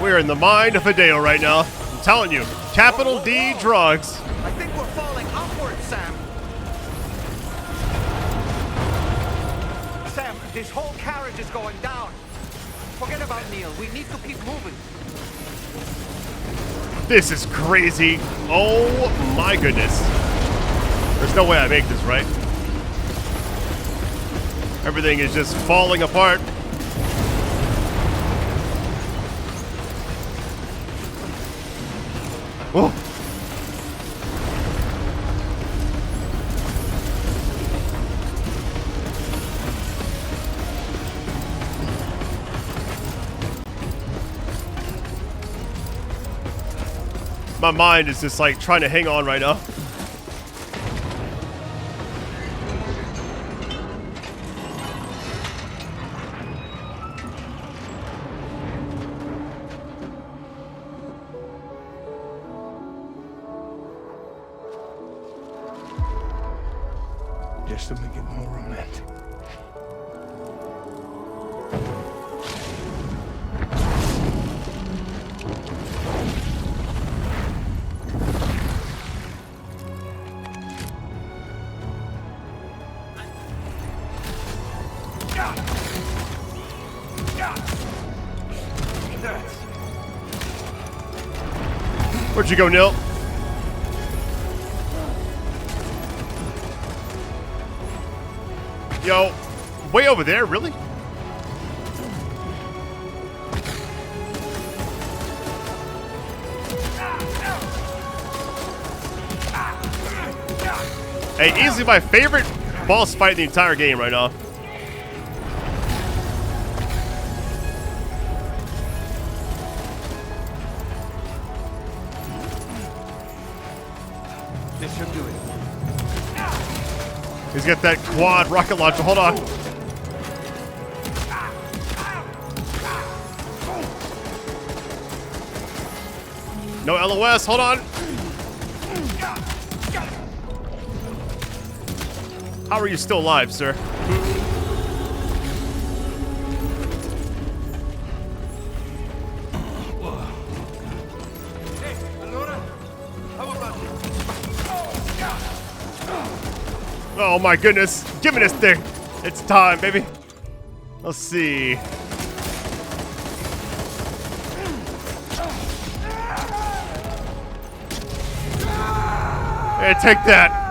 We're in the mind of Hideo right now. I'm telling you, capital D drugs. I think we're falling upward, Sam. Sam, this whole carriage is going down. Forget about Neil. We need to keep moving. This is crazy. Oh my goodness. There's no way I make this, right? Everything is just falling apart. Oh. My mind is just like trying to hang on right now. Just to make it more romantic. Where'd you go, Neil? Yo, way over there, really? Hey, easily my favorite boss fight in the entire game right now. This should do it. He's got that quad rocket launcher. Hold on. No LOS. Hold on. How are you still alive, sir? Oh my goodness. Give me this thing. It's time, baby. Let's see. Hey, take that.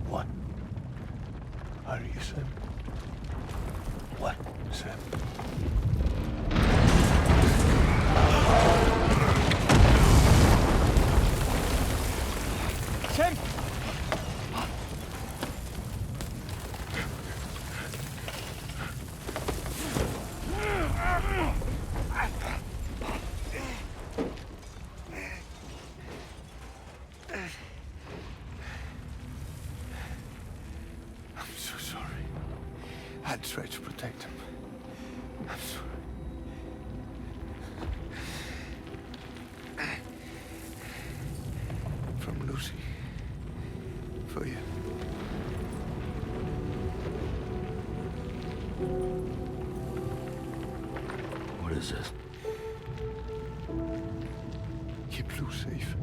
What? Are you Sam? What, Sam? Sam! I'm so sorry. I tried to protect him. I'm sorry. From Lucy. For you. What is this? Keep Lou safe.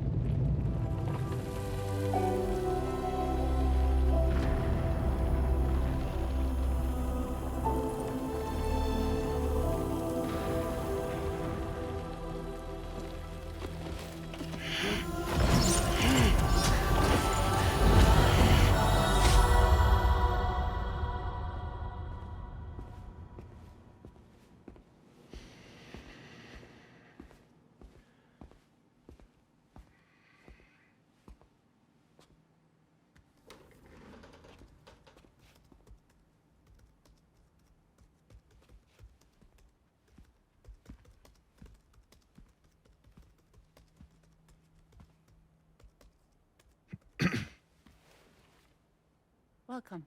Welcome.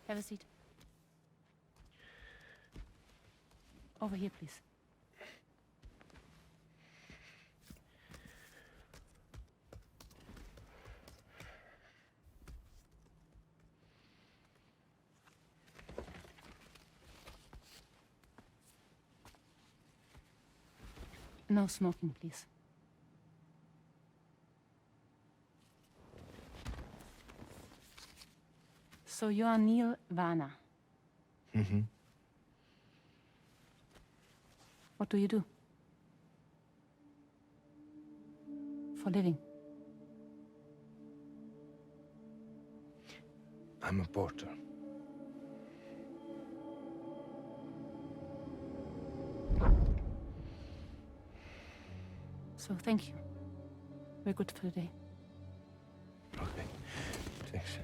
Have a seat. Over here, please. No smoking, please. So you are Neil Varner. Mm-hmm. What do you do? For living? I'm a porter. So thank you. We're good for the day. Okay. Thanks.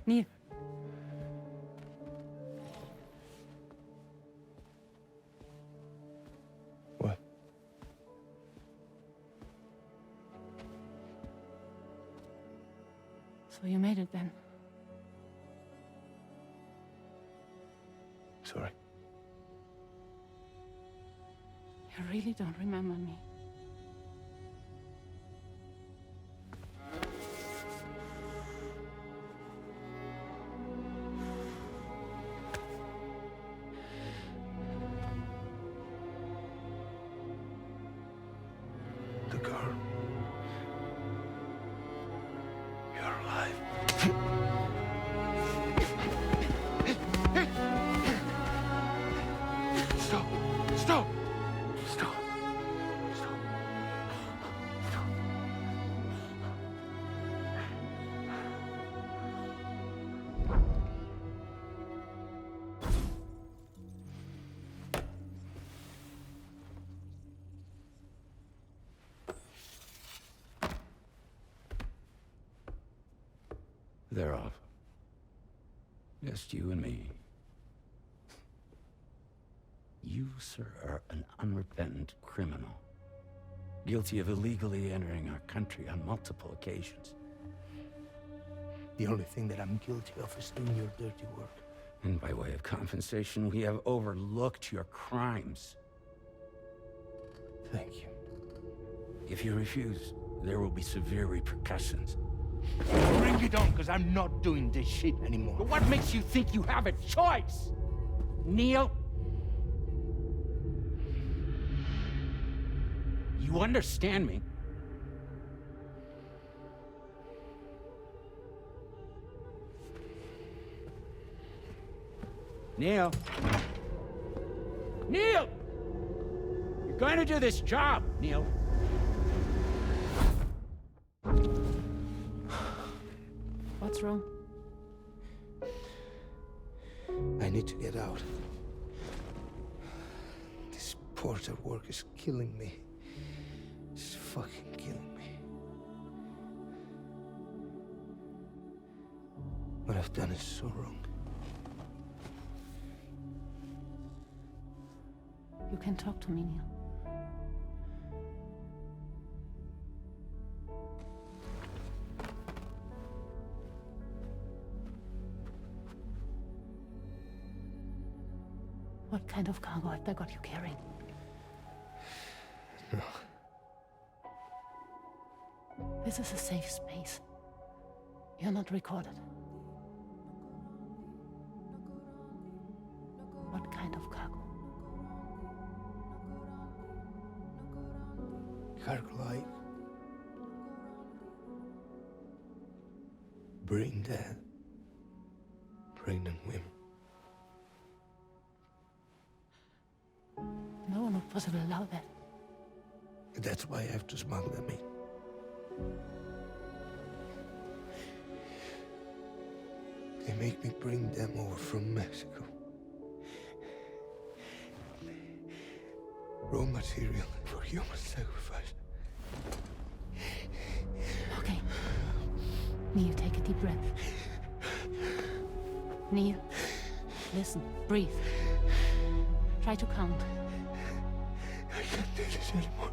Neil. What? So you made it then? Sorry. You really don't remember me. The girl. You're alive. Stop! Stop! Stop! Stop! Stop! They're off. Just you and me. You, sir, are an unrepentant criminal. Guilty of illegally entering our country on multiple occasions. The only thing that I'm guilty of is doing your dirty work. And by way of compensation, we have overlooked your crimes. Thank you. If you refuse, there will be severe repercussions. Bring it on, because I'm not doing this shit anymore. But what makes you think you have a choice? Neil? You understand me? Neil? Neil! You're going to do this job, Neil. What's wrong? I need to get out. This porter work is killing me. It's fucking killing me. What I've done is so wrong. You can talk to me, Neil. What kind of cargo have they got you carrying? No. This is a safe space. You're not recorded. What kind of cargo? Cargo like brain dead, pregnant women. No one would possibly allow that. That's why I have to smuggle them in. They make me bring them over from Mexico. Raw material for human sacrifice. Okay. Neil, take a deep breath. Neil, listen, breathe. Try to count. I can't do this anymore.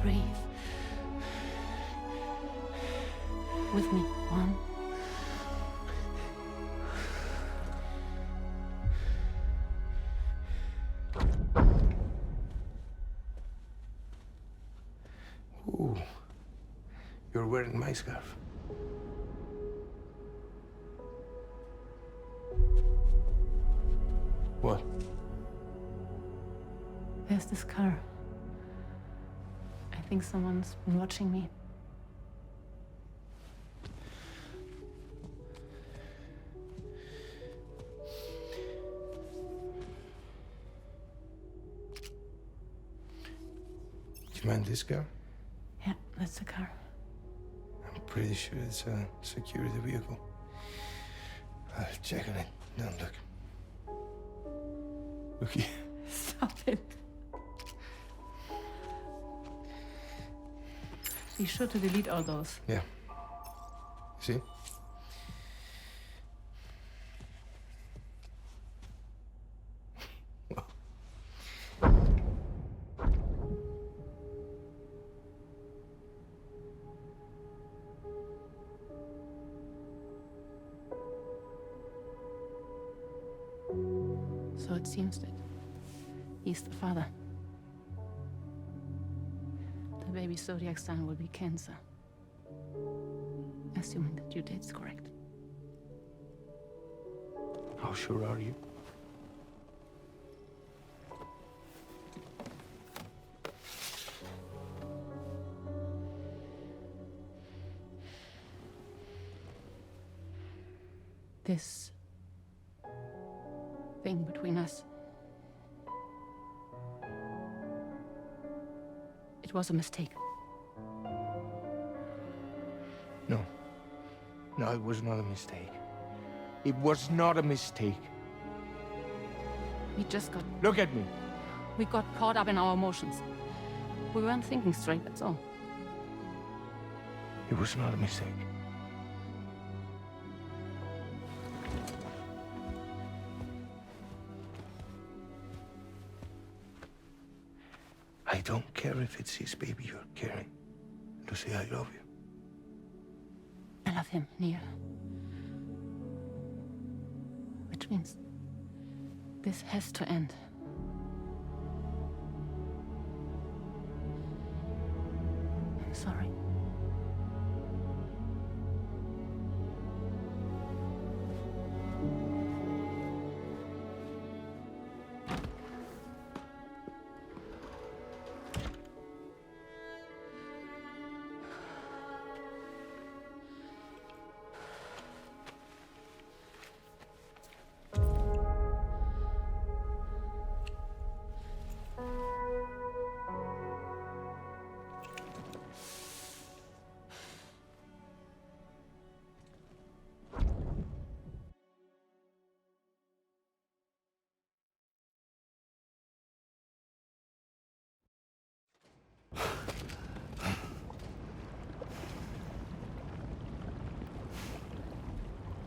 Breathe. With me. 1, You're wearing my scarf. What? There's this car. I think someone's been watching me. Do you mind this car? Yeah, that's the car. I'm pretty sure it's a security vehicle. I'll check on it. Don't look. Look here. Stop it. Be sure to delete all those. Yeah. See? So it seems that he's the father. The baby zodiac sign will be Cancer. Assuming that due date's correct. How sure are you? This thing between us. It was a mistake. No. No, it was not a mistake. It was not a mistake. We just got... Look at me. We got caught up in our emotions. We weren't thinking straight, that's all. It was not a mistake. I don't care if it's his baby you're carrying. Lucy, I love you. I love him, Neil. Which means this has to end. I'm sorry.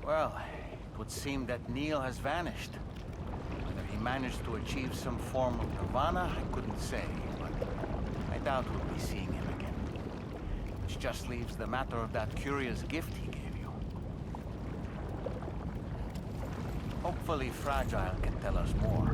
Well, it would seem that Neil has vanished. Whether he managed to achieve some form of nirvana, I couldn't say, but I doubt we'll be seeing him again. Which just leaves the matter of that curious gift he gave you. Hopefully Fragile can tell us more.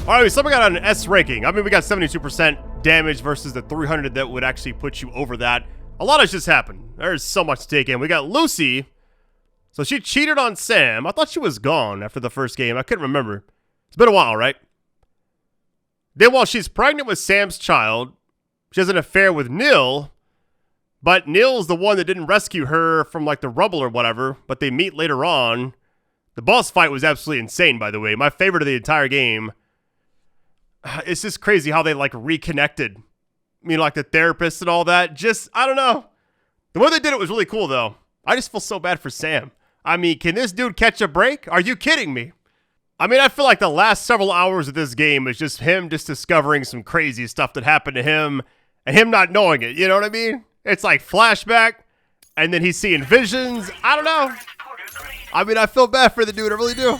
Alright, so we got an S ranking. I mean, we got 72% damage versus the 300 that would actually put you over that. A lot has just happened. There's so much to take in. We got Lucy. So she cheated on Sam. I thought she was gone after the first game. I couldn't remember. It's been a while, right? Then while she's pregnant with Sam's child, she has an affair with Neil. But Neil's the one that didn't rescue her from like the rubble or whatever. But they meet later on. The boss fight was absolutely insane, by the way. My favorite of the entire game. It's just crazy how they like reconnected. I mean, like the therapist and all that. Just, I don't know. The way they did it was really cool, though. I just feel so bad for Sam. I mean, can this dude catch a break? Are you kidding me? I mean, I feel like the last several hours of this game is just him just discovering some crazy stuff that happened to him and him not knowing it. You know what I mean? It's like flashback and then he's seeing visions. I don't know. I mean, I feel bad for the dude. I really do.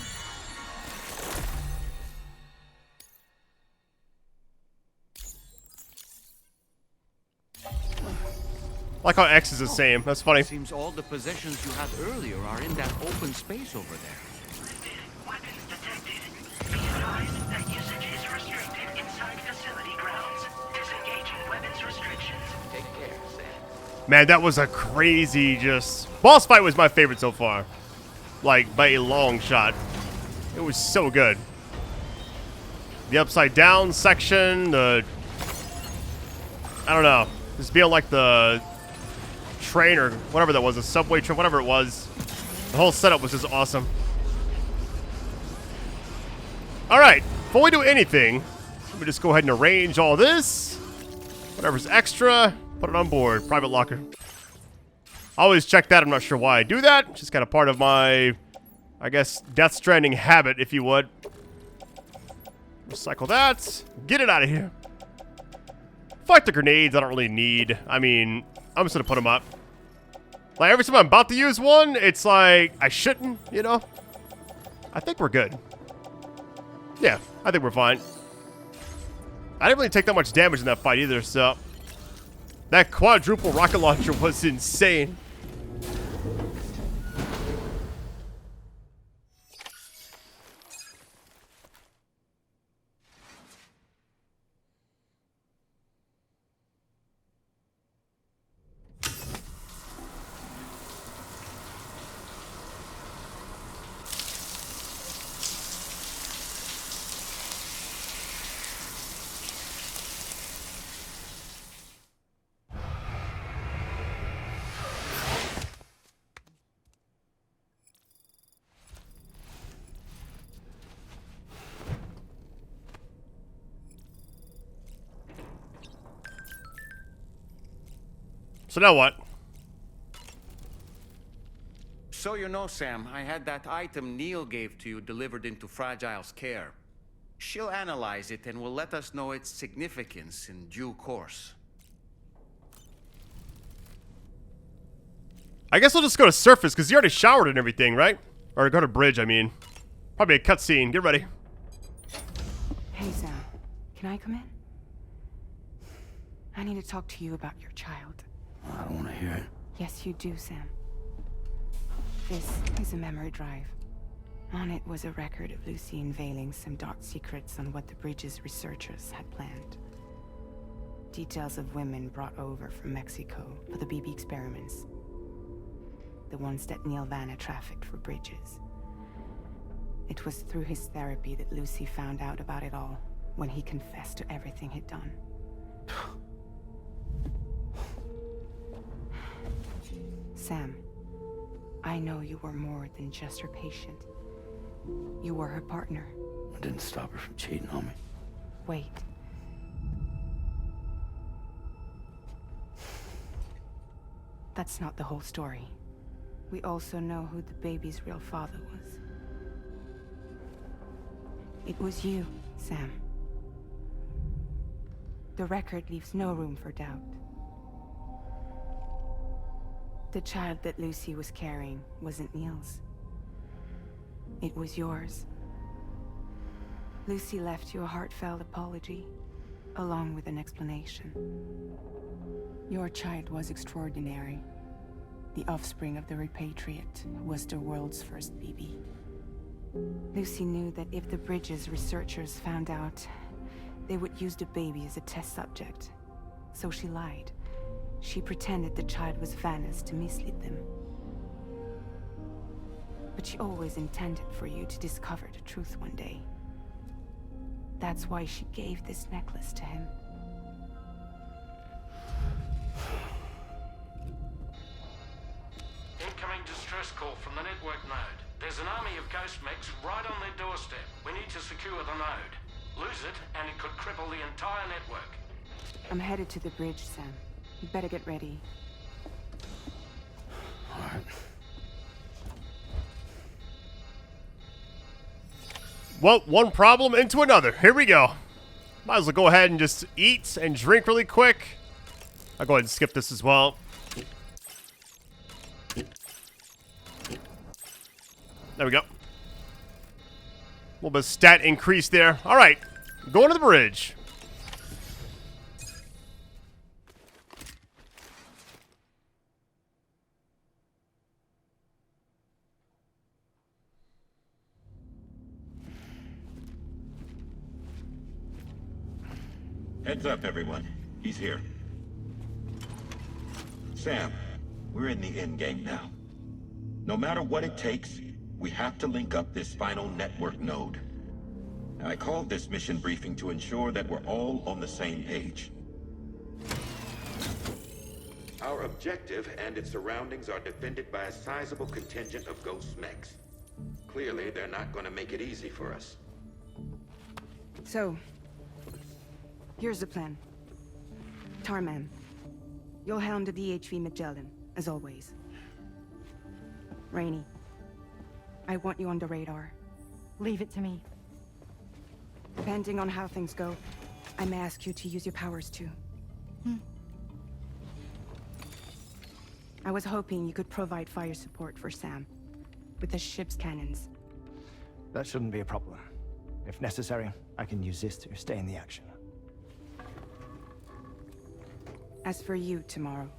Like how X is the same. That's funny. Seems all the possessions you had earlier are in that open space over there. Weapons detected. Be advised that usage is restricted inside facility grounds. Disengaging weapons restrictions. Take care, Sam. Man, that was a crazy boss fight was my favorite so far. Like, by a long shot. It was so good. The upside down section, I don't know. Just being like the train or whatever that was, a subway train, whatever it was. The whole setup was just awesome. Alright, before we do anything, let me just go ahead and arrange all this. Whatever's extra, put it on board. Private locker. I always check that. I'm not sure why I do that. Just kind of part of my, I guess, Death Stranding habit, if you would. Recycle that. Get it out of here. Fight the grenades I don't really need. I mean, I'm just going to put them up. Like, every time I'm about to use one, it's like, I shouldn't, you know? I think we're good. Yeah, I think we're fine. I didn't really take that much damage in that fight either, so... That quadruple rocket launcher was insane. So now what? So you know, Sam, I had that item Neil gave to you delivered into Fragile's care. She'll analyze it and will let us know its significance in due course. I guess we'll just go to surface, because you already showered and everything, right? Or go to bridge, I mean. Probably a cutscene. Get ready. Hey, Sam. Can I come in? I need to talk to you about your child. I don't want to hear it. Yes, you do, Sam. This is a memory drive. On it was a record of Lucy unveiling some dark secrets on what the bridge's researchers had planned. Details of women brought over from Mexico for the BB experiments. The ones that Neil Vanna trafficked for bridges. It was through his therapy that Lucy found out about it all, when he confessed to everything he'd done. Sam, I know you were more than just her patient. You were her partner. I didn't stop her from cheating on me. Wait. That's not the whole story. We also know who the baby's real father was. It was you, Sam. The record leaves no room for doubt. The child that Lucy was carrying wasn't Neil's. It was yours. Lucy left you a heartfelt apology, along with an explanation. Your child was extraordinary. The offspring of the repatriate was the world's first BB. Lucy knew that if the bridge's researchers found out, they would use the baby as a test subject. So she lied. She pretended the child was Vanna's to mislead them. But she always intended for you to discover the truth one day. That's why she gave this necklace to him. Incoming distress call from the network node. There's an army of ghost mechs right on their doorstep. We need to secure the node. Lose it, and it could cripple the entire network. I'm headed to the bridge, Sam. You better get ready. All right. Well, one problem into another. Here we go. Might as well go ahead and just eat and drink really quick. I'll go ahead and skip this as well. There we go. A little bit of stat increase there. All right, going to the bridge. Heads up, everyone. He's here. Sam, we're in the endgame now. No matter what it takes, we have to link up this final network node. I called this mission briefing to ensure that we're all on the same page. Our objective and its surroundings are defended by a sizable contingent of ghost mechs. Clearly, they're not going to make it easy for us. So, here's the plan. Tarman, you'll helm the DHV Magellan, as always. Rainey, I want you on the radar. Leave it to me. Depending on how things go, I may ask you to use your powers too. I was hoping you could provide fire support for Sam, with the ship's cannons. That shouldn't be a problem. If necessary, I can use this to stay in the action. As for you, tomorrow.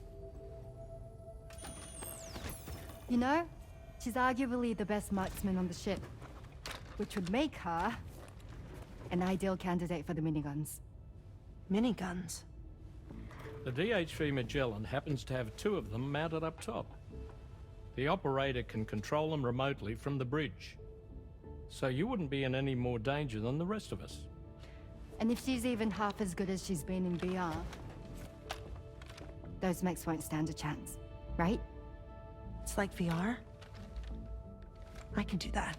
You know, she's arguably the best marksman on the ship, which would make her an ideal candidate for the miniguns. Miniguns? The DHV Magellan happens to have 2 of them mounted up top. The operator can control them remotely from the bridge. So you wouldn't be in any more danger than the rest of us. And if she's even half as good as she's been in VR, those mechs won't stand a chance, right? It's like VR? I can do that.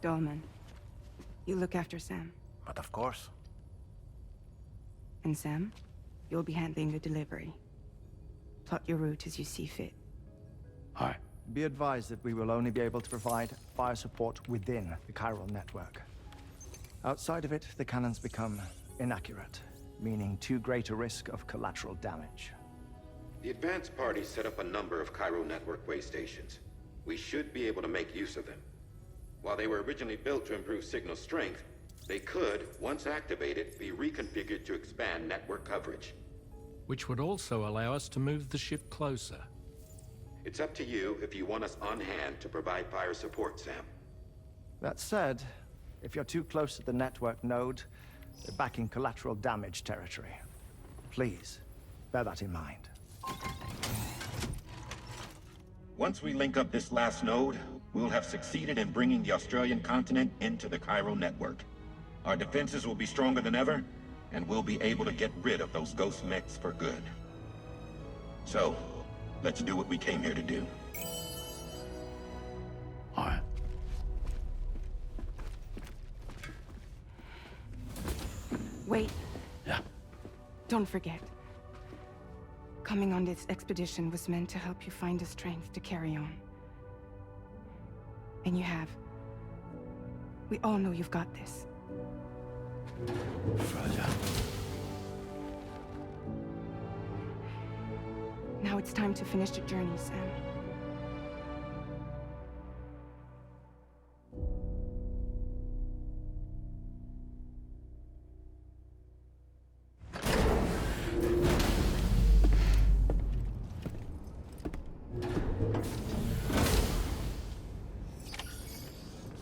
Dollman, you look after Sam. But of course. And Sam, you'll be handling the delivery. Plot your route as you see fit. Aye. Be advised that we will only be able to provide fire support within the chiral network. Outside of it, the cannons become inaccurate, meaning too great a risk of collateral damage. The advanced party set up a number of chiral network waystations. We should be able to make use of them. While they were originally built to improve signal strength, they could, once activated, be reconfigured to expand network coverage. Which would also allow us to move the ship closer. It's up to you if you want us on hand to provide fire support, Sam. That said, if you're too close to the network node, you're back in collateral damage territory. Please, bear that in mind. Once we link up this last node, we'll have succeeded in bringing the Australian continent into the chiral network. Our defenses will be stronger than ever, and we'll be able to get rid of those ghost mechs for good. So, let's do what we came here to do. Alright. Wait. Yeah. Don't forget. Coming on this expedition was meant to help you find the strength to carry on. And you have. We all know you've got this. Roger. Now it's time to finish the journey, Sam.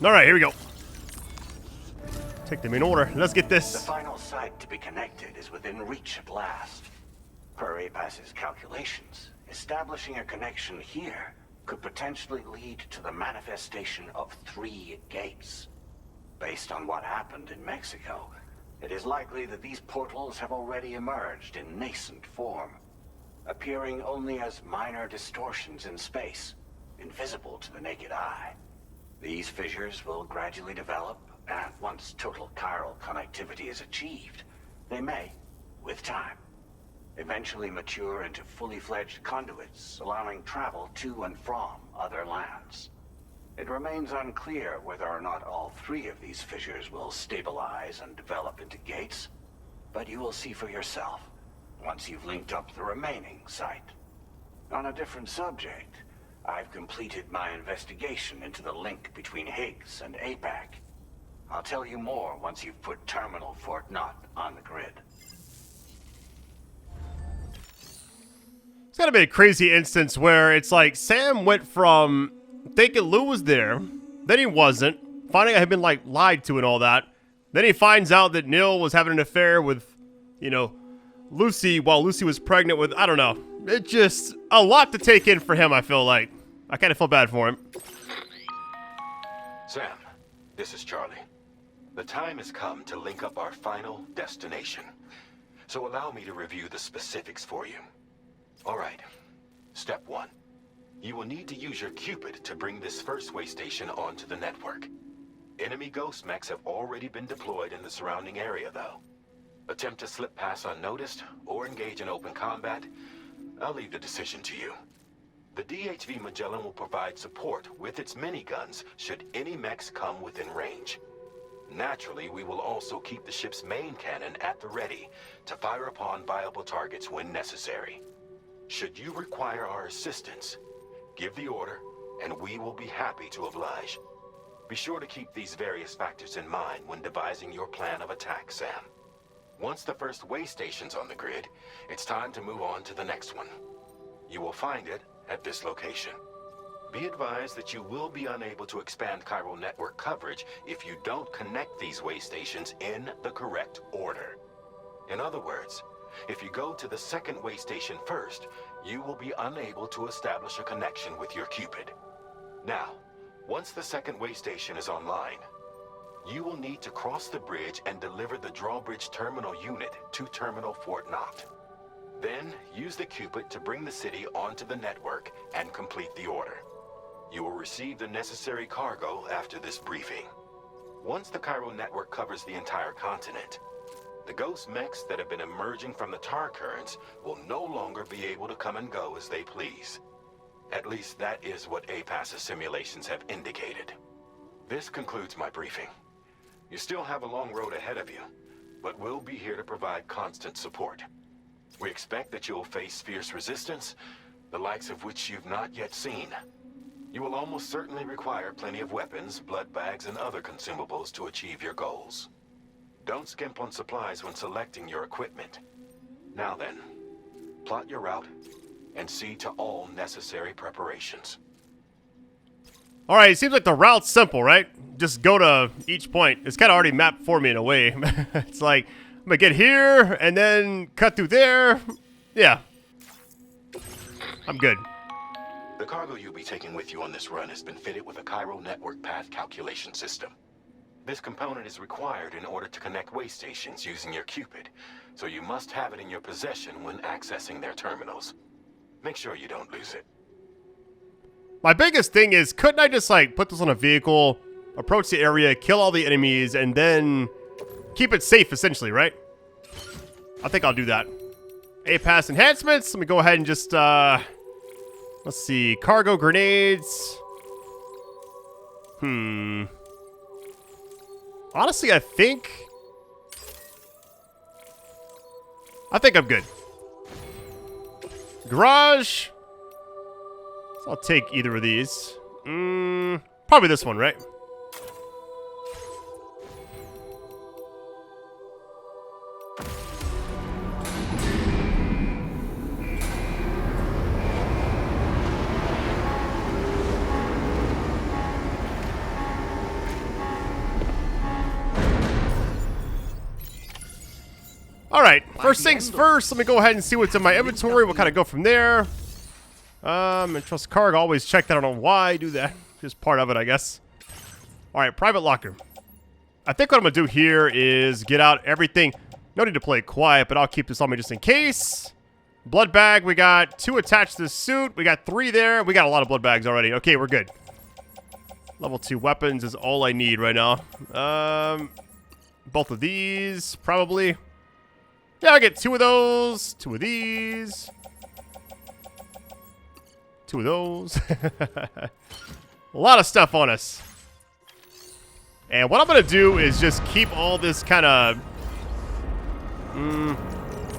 All right, here we go. Take them in order. Let's get The this. final site to be connected is within reach at last. Per APAS's calculations, establishing a connection here could potentially lead to the manifestation of 3 gates. Based on what happened in Mexico, it is likely that these portals have already emerged in nascent form, appearing only as minor distortions in space, invisible to the naked eye. These fissures will gradually develop, and once total chiral connectivity is achieved, they may, with time, eventually mature into fully fledged conduits, allowing travel to and from other lands. It remains unclear whether or not all 3 of these fissures will stabilize and develop into gates, but you will see for yourself once you've linked up the remaining site. On a different subject, I've completed my investigation into the link between Higgs and APAC. I'll tell you more once you've put Terminal Fort Knott on the grid. It's gotta be a crazy instance where it's like Sam went from thinking Lou was there, then he wasn't, finding out he'd been like lied to and all that. Then he finds out that Neil was having an affair with, you know, Lucy while Lucy was pregnant with, I don't know. It's just a lot to take in for him, I feel like. I kind of feel bad for him. Sam, this is Charlie. The time has come to link up our final destination. So allow me to review the specifics for you. All right. Step 1. You will need to use your Cupid to bring this first waystation onto the network. Enemy ghost mechs have already been deployed in the surrounding area, though. Attempt to slip past unnoticed or engage in open combat, I'll leave the decision to you. The DHV Magellan will provide support with its miniguns should any mechs come within range. Naturally, we will also keep the ship's main cannon at the ready to fire upon viable targets when necessary. Should you require our assistance, give the order, and we will be happy to oblige. Be sure to keep these various factors in mind when devising your plan of attack, Sam. Once the first waystation's on the grid, it's time to move on to the next one. You will find it at this location. Be advised that you will be unable to expand chiral network coverage if you don't connect these waystations in the correct order. In other words, if you go to the second waystation first, you will be unable to establish a connection with your Cupid. Now, once the second waystation is online, you will need to cross the bridge and deliver the drawbridge terminal unit to Terminal Fort Knott. Then, use the Cupid to bring the city onto the network and complete the order. You will receive the necessary cargo after this briefing. Once the chiral network covers the entire continent, the ghost mechs that have been emerging from the tar currents will no longer be able to come and go as they please. At least that is what APAS's simulations have indicated. This concludes my briefing. You still have a long road ahead of you, but we'll be here to provide constant support. We expect that you'll face fierce resistance, the likes of which you've not yet seen. You will almost certainly require plenty of weapons, blood bags, and other consumables to achieve your goals. Don't skimp on supplies when selecting your equipment. Now then, plot your route and see to all necessary preparations. Alright, it seems like the route's simple, right? Just go to each point. It's kind of already mapped for me in a way. It's like, I'm gonna get here, and then cut through there. Yeah. I'm good. The cargo you'll be taking with you on this run has been fitted with a chiral network path calculation system. This component is required in order to connect waystations using your Cupid, so you must have it in your possession when accessing their terminals. Make sure you don't lose it. My biggest thing is, couldn't I just, like, put this on a vehicle, approach the area, kill all the enemies, and then keep it safe, essentially, right? I think I'll do that. APAS enhancements. Let me go ahead and just, let's see. Cargo grenades. Honestly, I think I'm good. Garage. So I'll take either of these. Probably this one, right? Alright, first things first, let me go ahead and see what's in my inventory. We'll kind of go from there. And trust cargo, always check that. I don't know why I do that. Just part of it, I guess. Alright, private locker. I think what I'm going to do here is get out everything. No need to play it quiet, but I'll keep this on me just in case. Blood bag, we got 2 attached to the suit. We got 3 there. We got a lot of blood bags already. Okay, we're good. Level 2 weapons is all I need right now. Both of these, probably. Yeah, I get 2 of those, 2 of these, 2 of those. A lot of stuff on us. And what I'm going to do is just keep all this kind of...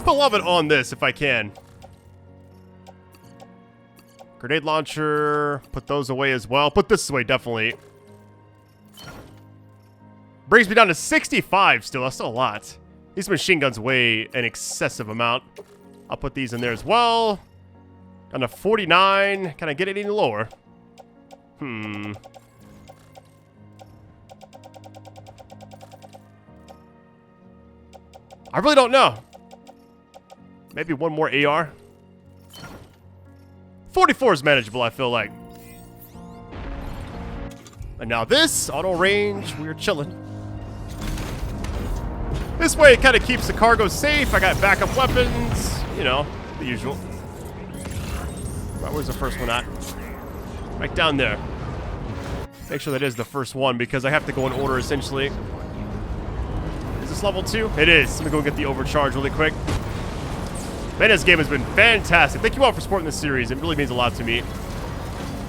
put a lot of it on this if I can. Grenade launcher. Put those away as well. Put this away, definitely. Brings me down to 65 still. That's still a lot. These machine guns weigh an excessive amount. I'll put these in there as well. Down to 49. Can I get it any lower? I really don't know. Maybe one more AR. 44 is manageable, I feel like. And now this, auto range, we're chilling. This way it kind of keeps the cargo safe. I got backup weapons, you know, the usual. Right, where's the first one at? Right down there. Make sure that is the first one because I have to go in order essentially. Is this level 2? It is. Let me go get the overcharge really quick. Man, this game has been fantastic. Thank you all for supporting this series. It really means a lot to me.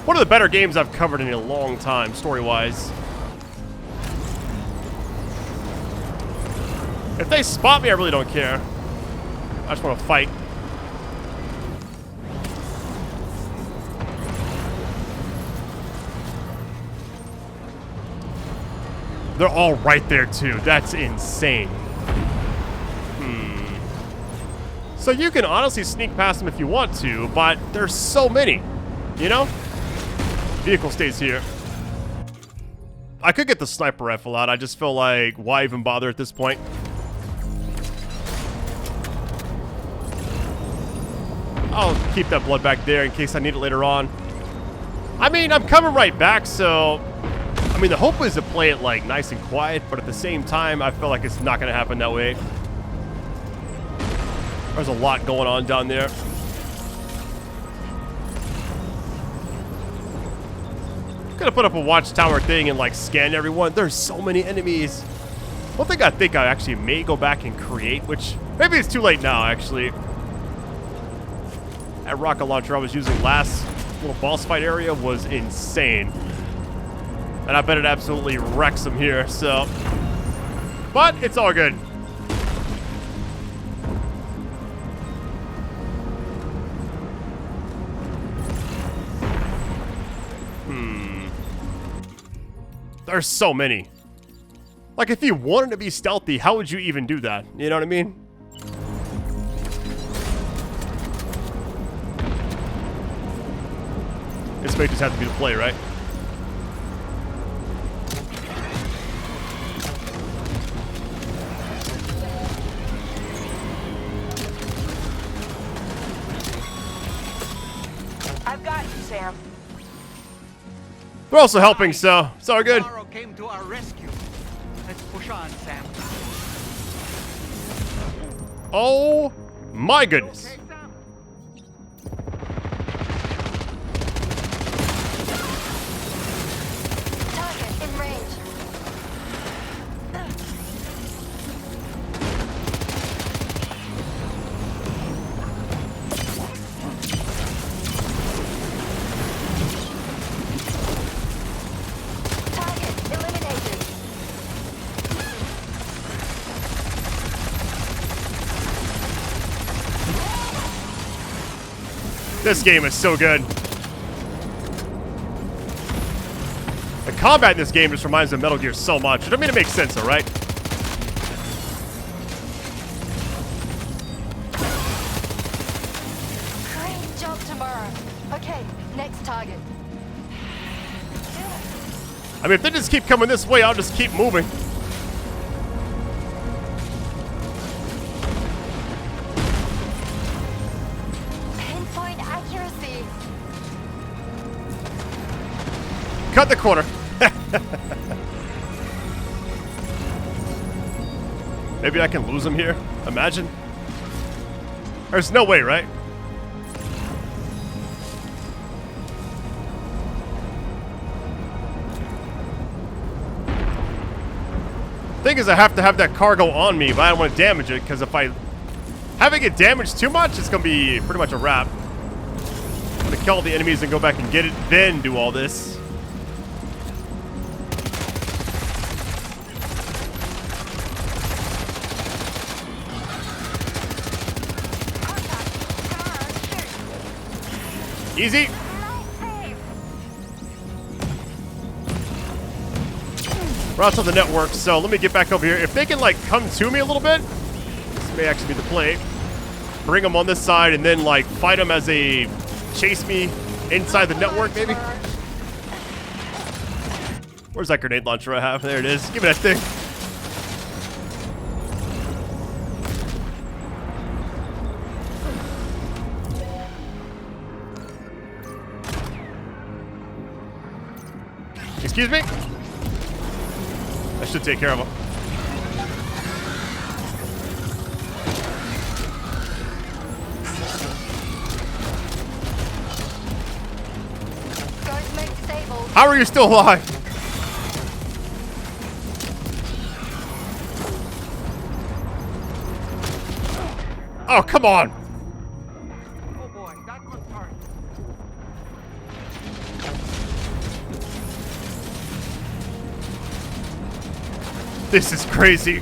One of the better games I've covered in a long time, story-wise. If they spot me, I really don't care. I just want to fight. They're all right there, too. That's insane. So you can honestly sneak past them if you want to, but there's so many, you know? Vehicle stays here. I could get the sniper rifle out. I just feel like, why even bother at this point? I'll keep that blood back there in case I need it later on. I mean, I'm coming right back, so... I mean, the hope is to play it, like, nice and quiet, but at the same time, I feel like it's not going to happen that way. There's a lot going on down there. Gonna put up a watchtower thing and like scan everyone. There's so many enemies. One thing I think I actually may go back and create, which maybe it's too late now actually. That rocket launcher I was using last little boss fight area was insane. And I bet it absolutely wrecks them here, so. But it's all good. There's so many. Like, if you wanted to be stealthy, how would you even do that? You know what I mean? This may just have to be the play, right? I've got you, Sam. We're also helping, so it's all good. Came to our rescue. Let's push on, Sam. Oh my goodness. Okay, Sam? Target in range. This game is so good. The combat in this game just reminds me of Metal Gear so much. I mean, it makes sense, all right? Great job tomorrow. Okay, next target. I mean, if they just keep coming this way, I'll just keep moving. Cut the corner. Maybe I can lose him here. Imagine. There's no way, right? Thing is, I have to have that cargo on me, but I don't want to damage it, because if I have it get damaged too much, it's going to be pretty much a wrap. I'm going to kill all the enemies and go back and get it, then do all this. Come on, shoot. Easy. We're outside the network, so let me get back over here. If they can, like, come to me a little bit, this may actually be the play. Bring them on this side and then, like, fight them as they chase me inside the network, maybe? Where's that grenade launcher I have? There it is. Give me that thing. Excuse me? I should take care of him. How are you still alive? Oh, come on. Oh boy, that one's hard. This is crazy.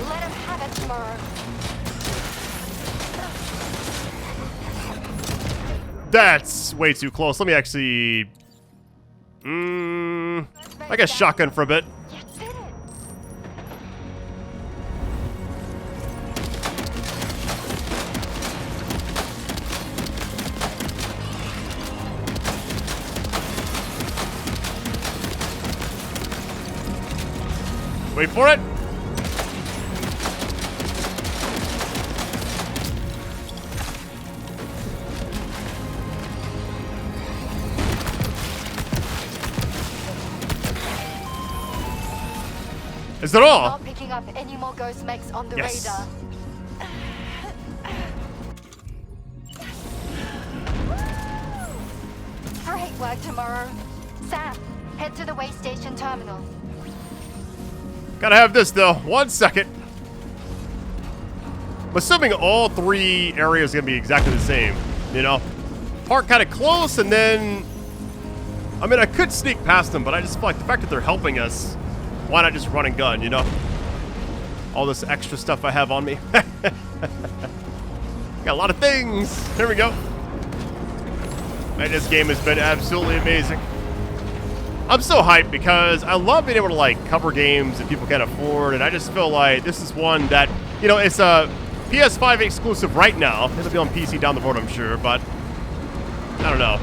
Let him have it tomorrow. That's way too close. Let me actually... I guess shotgun for a bit. Wait for it. Is that all? Not picking up any more ghost mechs on the radar. Great work tomorrow. Sam, head to the waystation terminal. Gotta have this though. 1 second. I'm assuming all 3 areas are gonna be exactly the same. You know, park kind of close, and then I mean I could sneak past them, but I just feel like the fact that they're helping us. Why not just run and gun, you know? All this extra stuff I have on me. Got a lot of things. Here we go. Man, this game has been absolutely amazing. I'm so hyped because I love being able to, like, cover games that people can't afford, and I just feel like this is one that, you know, it's a PS5 exclusive right now. It'll be on PC down the road, I'm sure, but I don't know.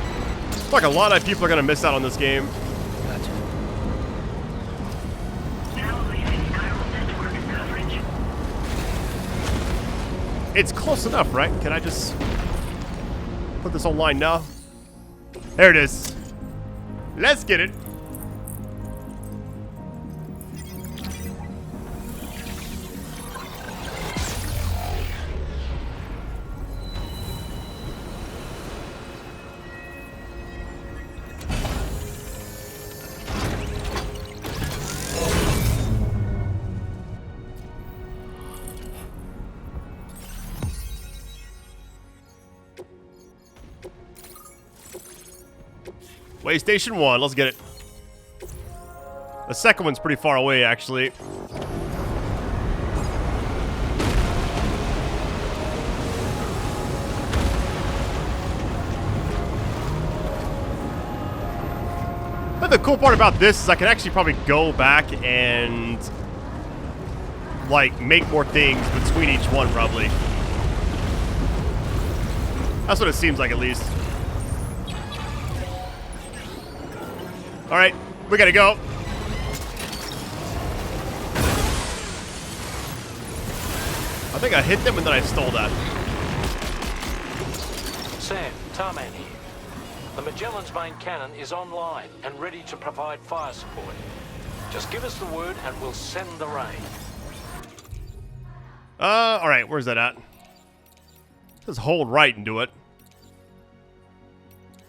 It's like a lot of people are going to miss out on this game. It's close enough, right? Can I just put this online now? There it is. Let's get it. Waystation 1, let's get it. The second one's pretty far away, actually. But the cool part about this is I can actually probably go back and, like, make more things between each one, probably. That's what it seems like, at least. All right, we gotta go. I think I hit them and then I stole that. Sam, Tarman here. The Magellan's main cannon is online and ready to provide fire support. Just give us the word and we'll send the rain. All right, where's that at? Just hold right and do it.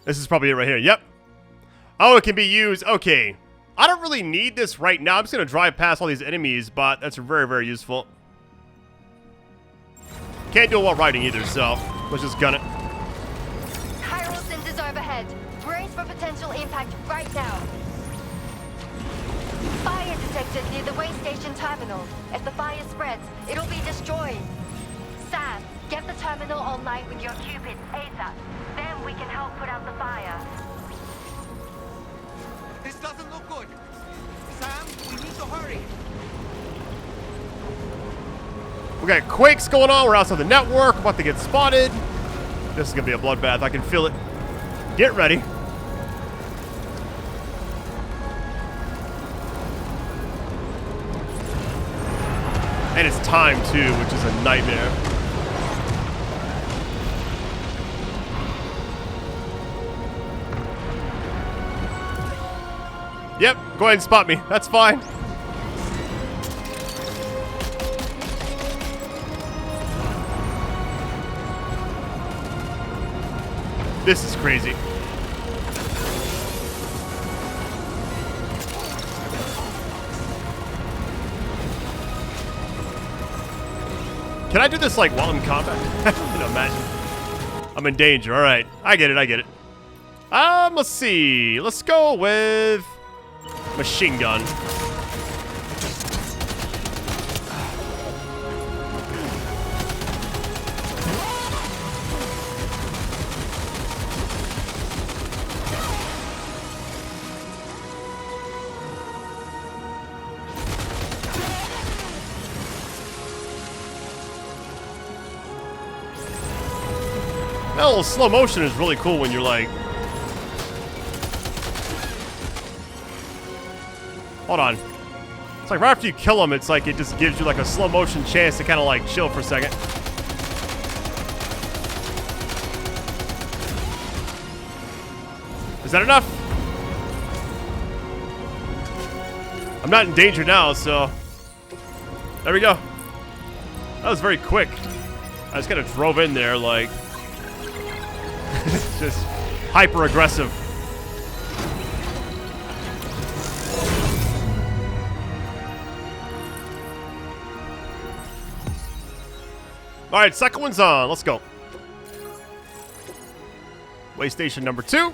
This is probably it right here. Yep. Oh, it can be used. Okay. I don't really need this right now. I'm just going to drive past all these enemies, but that's very, very useful. Can't do it while riding either, so let's just gun it. Chiral cinders overhead. Brace for potential impact right now. Fire detected near the waystation terminal. If the fire spreads, it'll be destroyed. Sam, get the terminal online with your Cupid ASAP. Then we can help put out the fire. This doesn't look good. Sam, we need to hurry. We got quakes going on. We're outside the network. About to get spotted. This is gonna be a bloodbath. I can feel it. Get ready. And it's time too, which is a nightmare. Yep, go ahead and spot me. That's fine. This is crazy. Can I do this like while in combat? No, imagine. I'm in danger. All right, I get it. I get it. Let's see. Let's go with machine gun. That little slow motion is really cool when you're like... Hold on. It's like right after you kill him, it's like it just gives you like a slow motion chance to kind of like chill for a second. Is that enough? I'm not in danger now, so... There we go. That was very quick. I just kind of drove in there like... just hyper aggressive. All right, second one's on. Let's go. Waystation number 2.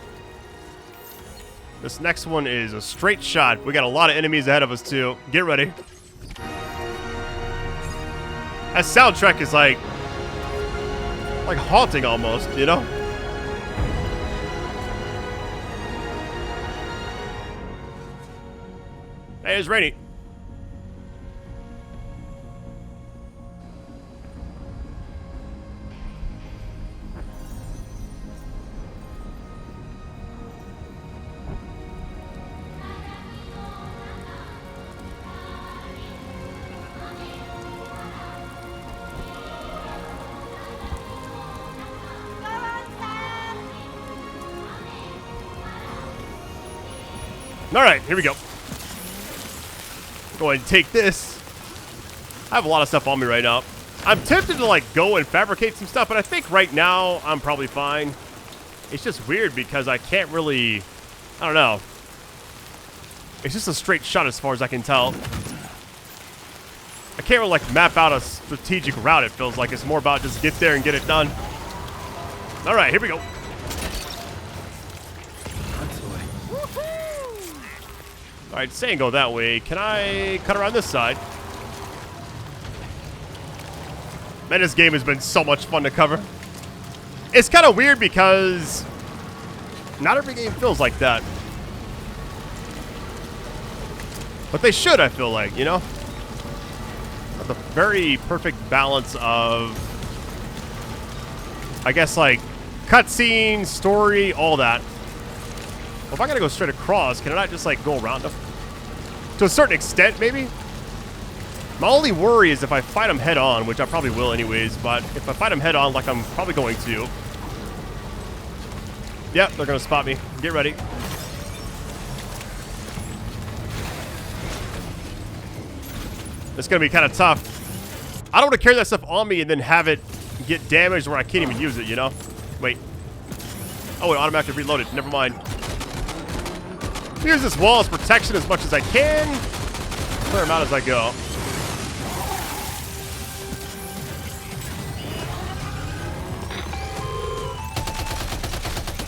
This next one is a straight shot. We got a lot of enemies ahead of us too. Get ready. That soundtrack is like haunting almost, you know? Hey, it's rainy. All right, here we go. Go ahead and take this. I have a lot of stuff on me right now. I'm tempted to like go and fabricate some stuff, but I think right now I'm probably fine. It's just weird because I can't really, I don't know. It's just a straight shot as far as I can tell. I can't really like map out a strategic route. It feels like it's more about just get there and get it done. All right, here we go. All right, saying go that way. Can I cut around this side? Man, this game has been so much fun to cover. It's kind of weird because not every game feels like that. But they should, I feel like, you know? The very perfect balance of, I guess, like, cutscenes, story, all that. Well, if I gotta go straight across, can I not just, like, go around them? To a certain extent, maybe? My only worry is if I fight them head on, which I probably will anyways, but if I fight them head on like I'm probably going to. Yep, they're gonna spot me. Get ready. It's gonna be kind of tough. I don't want to carry that stuff on me and then have it get damaged where I can't even use it, you know? Wait. Oh, it automatically reloaded. Never mind. Use this wall as protection as much as I can. Clear them out as I go.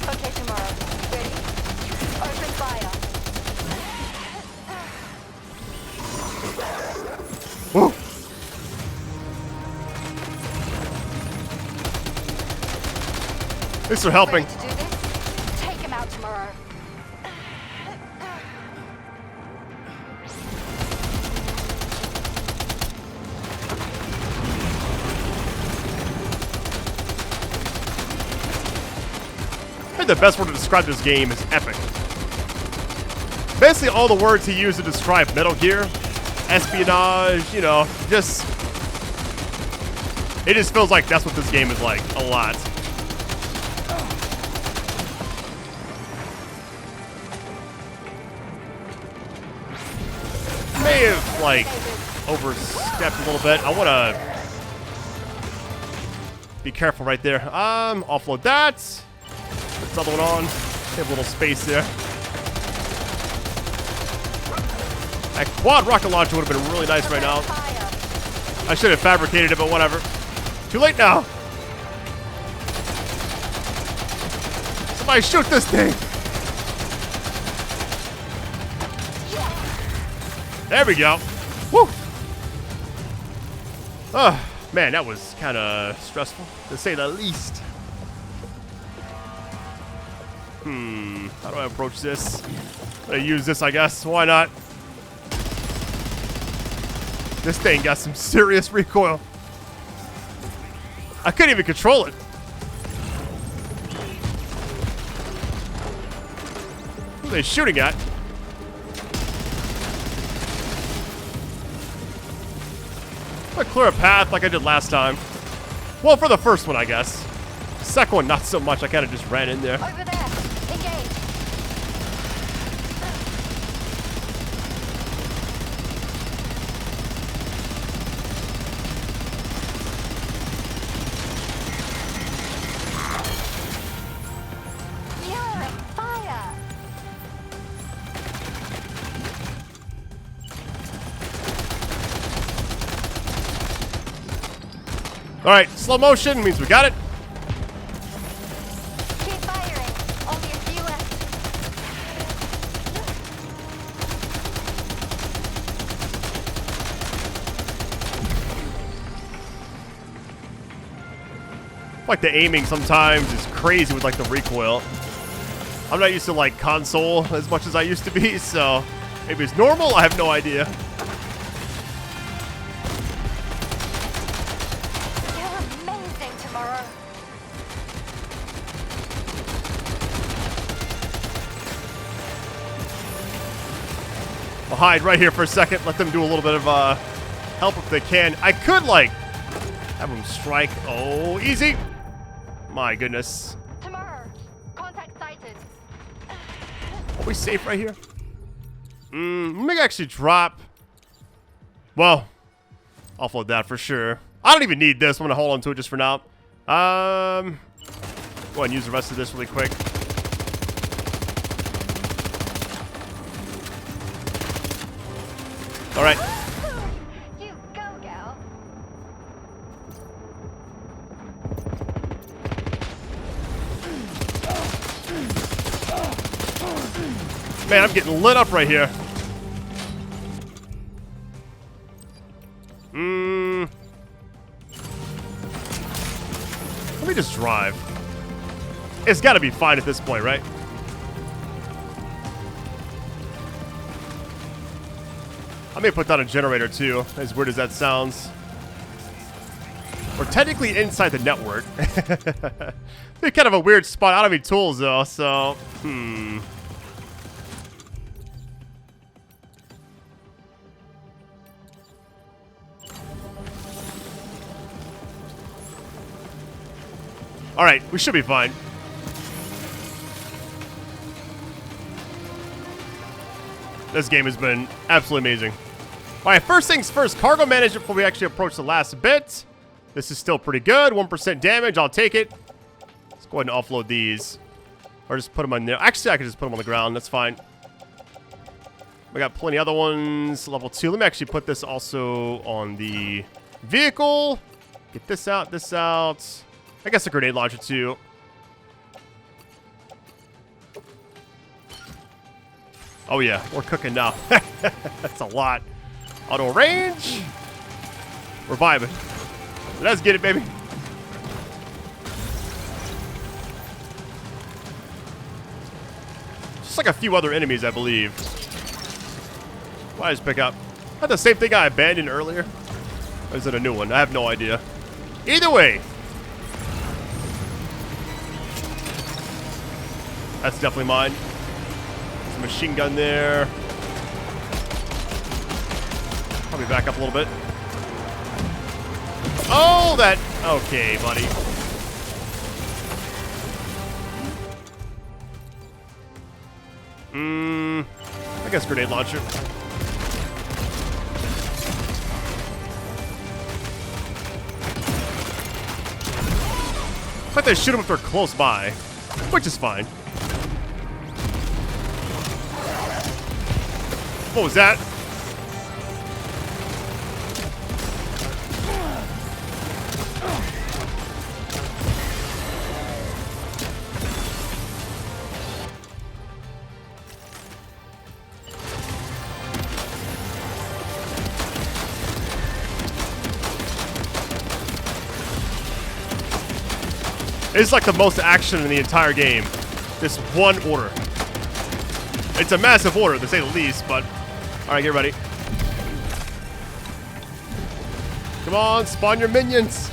Okay, tomorrow. Ready? Open fire. Woo. Thanks for helping. Ready to do this? Take him out tomorrow. think the best word to describe this game is epic. Basically all the words he used to describe Metal Gear, espionage, you know, just... It just feels like that's what this game is like, a lot. May have, like, overstepped a little bit. I want to be careful right there. Offload that. Put this other one on. Have a little space there. That quad rocket launcher would have been really nice right now. I should have fabricated it, but whatever. Too late now. Somebody shoot this thing. There we go. Woo. Oh, man, that was kind of stressful, to say the least. How do I approach this? I'm gonna use this, I guess. Why not? This thing got some serious recoil. I couldn't even control it. Who are they shooting at? I'm gonna clear a path like I did last time. Well, for the first one, I guess. The second one, not so much. I kind of just ran in there. Over there. Engage. Yeah, fire. All right, slow motion means we got it. Keep firing. Only a few left. Like the aiming sometimes is crazy with like the recoil. I'm not used to like console as much as I used to be, so maybe it's normal. I have no idea. You're amazing tomorrow. I'll hide right here for a second. Let them do a little bit of help if they can. I could like have them strike. Oh, easy. My goodness. Tomorrow. Contact sighted. Are we safe right here? Let me actually drop. Well, offload that for sure. I don't even need this. I'm gonna hold on to it just for now. Go ahead and use the rest of this really quick. All right. You go, gal. Man, I'm getting lit up right here. Let me just drive. It's got to be fine at this point, right? I may put down a generator too, as weird as that sounds. We're technically inside the network. It's kind of a weird spot. I don't have any tools though, so all right, we should be fine. This game has been absolutely amazing. All right, first things first, cargo management before we actually approach the last bit. This is still pretty good. 1% damage, I'll take it. Let's go ahead and offload these. Or just put them on there. Actually, I could just put them on the ground. That's fine. We got plenty other ones. Level 2. Let me actually put this also on the vehicle. Get this out, this out. I guess a grenade launcher too. Oh yeah, we're cooking now. That's a lot. Auto range. We're vibing. Let's get it, baby. Just like a few other enemies, I believe. Why just pick up? Not the same thing I abandoned earlier? Or is it a new one? I have no idea. Either way. That's definitely mine. There's a machine gun there. Probably back up a little bit. Oh, that... Okay, buddy. I guess grenade launcher. I thought they shoot them if they're close by, which is fine. What was that? It's like the most action in the entire game. This one order. It's a massive order, to say the least, but... Alright, get ready. Come on, spawn your minions.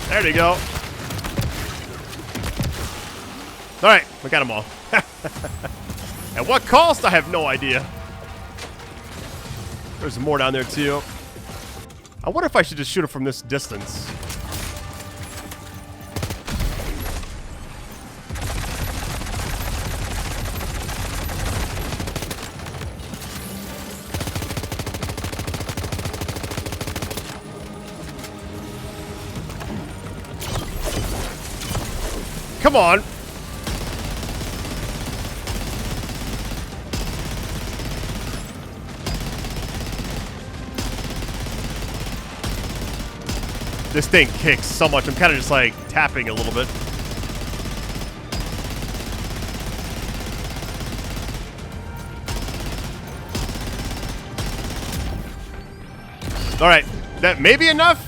There you go. Alright, we got them all. At what cost? I have no idea. There's more down there, too. I wonder if I should just shoot it from this distance. Come on. This thing kicks so much. I'm kind of just like tapping a little bit. All right, that may be enough.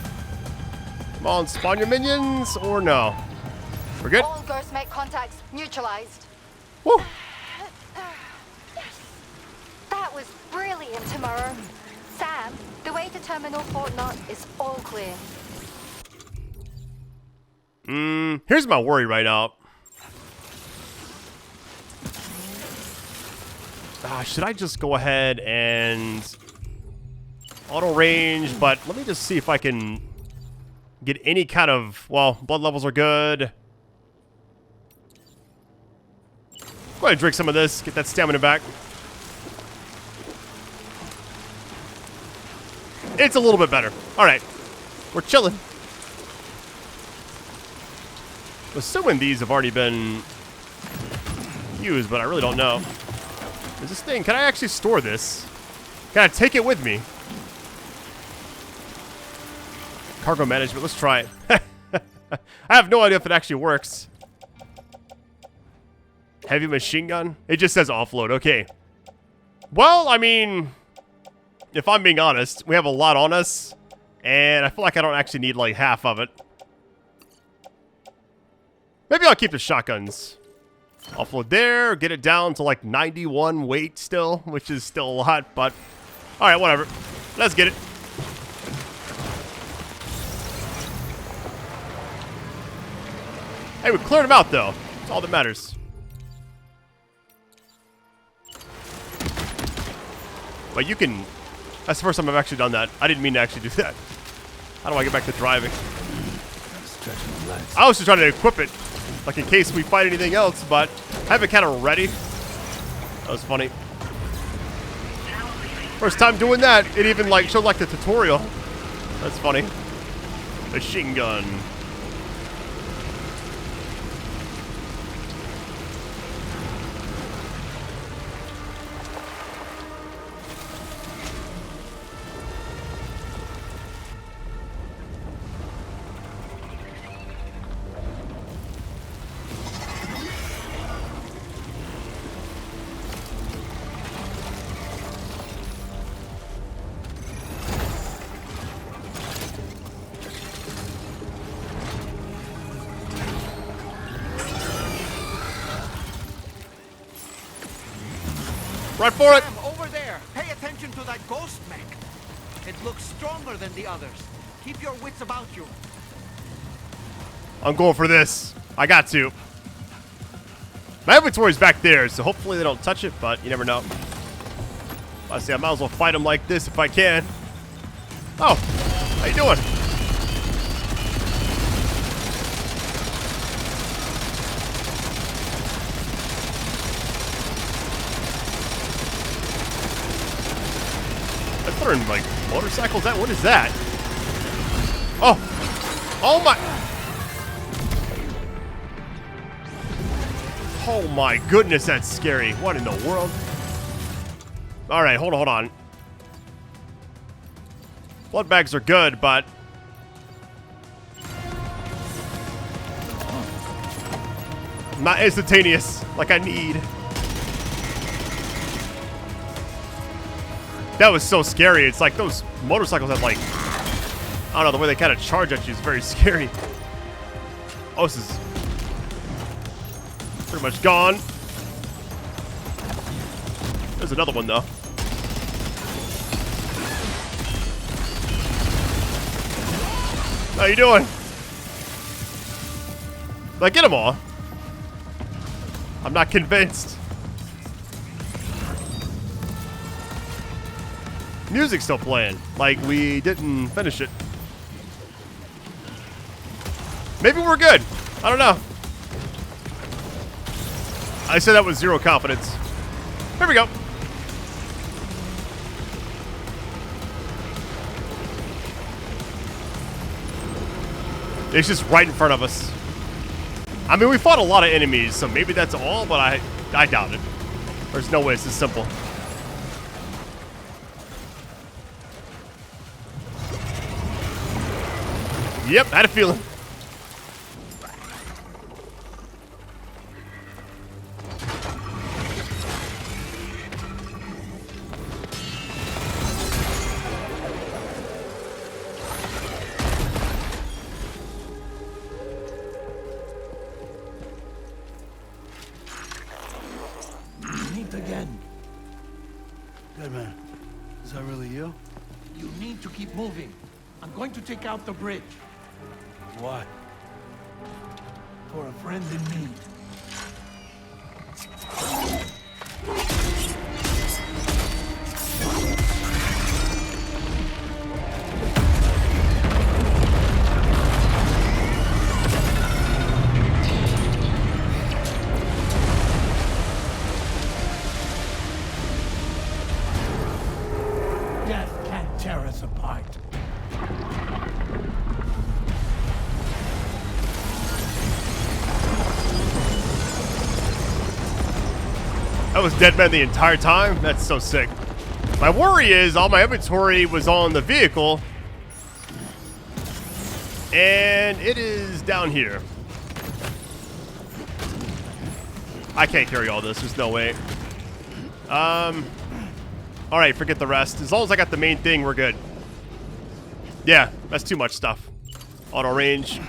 Come on, spawn your minions or no? We're good? All ghost mate contacts neutralized. Woo! That was brilliant, Tomorrow. Sam, the way to Terminal Fort Knot is all clear. Here's my worry right now. Should I just go ahead and auto range? But let me just see if I can get any kind of, well, blood levels are good. Go ahead and drink some of this, get that stamina back. It's a little bit better. Alright, we're chilling. I'm assuming these have already been used, but I really don't know. Is this thing, can I actually store this? Can I take it with me? Cargo management, let's try it. I have no idea if it actually works. Heavy machine gun? It just says offload, okay. Well, I mean, if I'm being honest, we have a lot on us, and I feel like I don't actually need like half of it. Maybe I'll keep the shotguns. Offload there, get it down to like 91 weight still, which is still a lot, but alright, whatever. Let's get it. Hey, we cleared them out though. That's all that matters. But you can... That's the first time I've actually done that. I didn't mean to actually do that. How do I get back to driving? I was just trying to equip it, like in case we fight anything else, but I have it kind of ready. That was funny. First time doing that, it even like showed like the tutorial. That's funny. Machine gun. Right for it! Sam, over there! Pay attention to that ghost mech. It looks stronger than the others. Keep your wits about you. I'm going for this. I got to. My inventory's back there, so hopefully they don't touch it, but you never know. I say I might as well fight them like this if I can. Oh, how you doing? That's throwing like motorcycles at. What is that? Oh, oh my! Oh my goodness, that's scary. What in the world? All right, hold on. Blood bags are good, but not instantaneous like I need. That was so scary. It's like those motorcycles have like, I don't know, the way they kind of charge at you is very scary. Oh, this is pretty much gone. There's another one though. How you doing? Did I get them all? I'm not convinced. Music's still playing. Like we didn't finish it. Maybe we're good. I don't know. I said that with zero confidence. Here we go. It's just right in front of us. I mean, we fought a lot of enemies, so maybe that's all, but I doubt it. There's no way it's this simple. Yep, had a feeling. Meet again. Good man. Is that really you? You need to keep moving. I'm going to take out the bridge. Why? For a friend in need. Death can't tear us apart. That was dead man the entire time? That's so sick. My worry is all my inventory was on the vehicle. And it is down here. I can't carry all this. There's no way. Alright, forget the rest. As long as I got the main thing, we're good. Yeah, that's too much stuff. Auto range.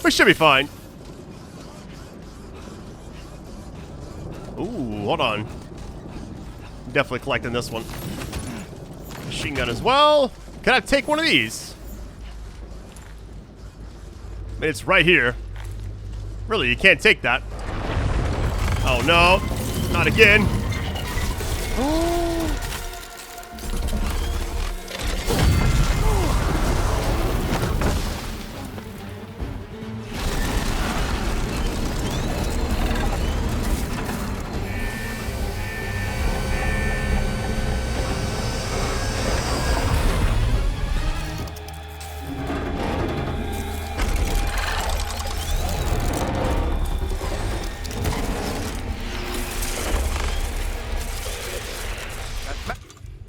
We should be fine. Ooh, hold on. Definitely collecting this one. Machine gun as well. Can I take one of these? I mean, it's right here. Really, you can't take that. Oh no, not again.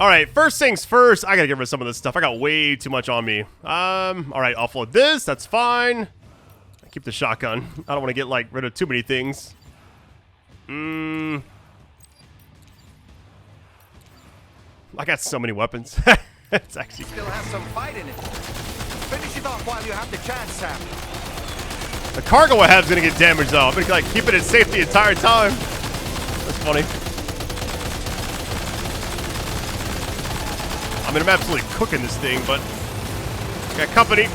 Alright, first things first, I gotta get rid of some of this stuff. I got way too much on me. Alright, offload this, that's fine. I keep the shotgun. I don't want to get, like, rid of too many things. I got so many weapons. It's actually... Still have some fight in it. Finish it off while you have the chance, Sam. The cargo I have is gonna get damaged, though. I'm gonna, like, keep it in safe the entire time. That's funny. I mean, I'm absolutely cooking this thing, but got company.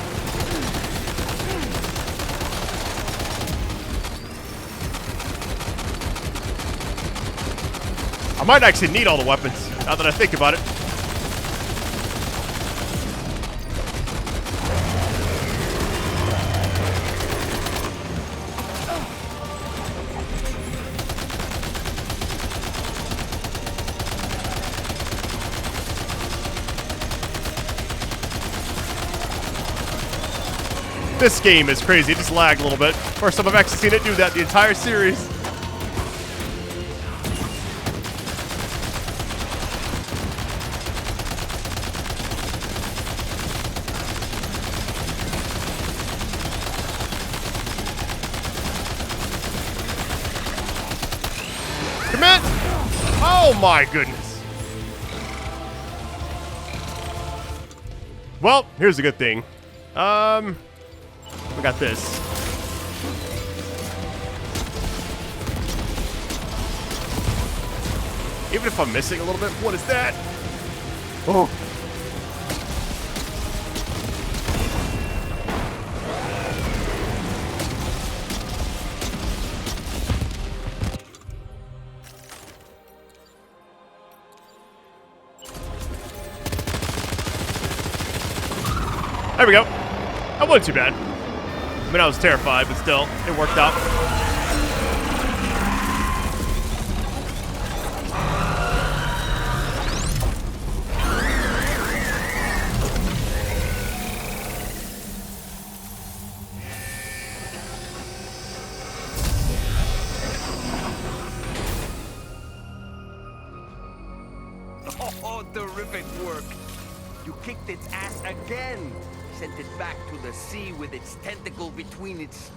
I might actually need all the weapons, now that I think about it. This game is crazy. It just lagged a little bit. First time I've actually seen it do that the entire series. Commit! Oh my goodness. Well, here's a good thing. We got this. Even if I'm missing a little bit, what is that? Oh. There we go. That wasn't too bad. I mean, I was terrified, but still, it worked out. Oh, terrific work. You kicked its ass again. Sent it back to the sea with its tentacle between its,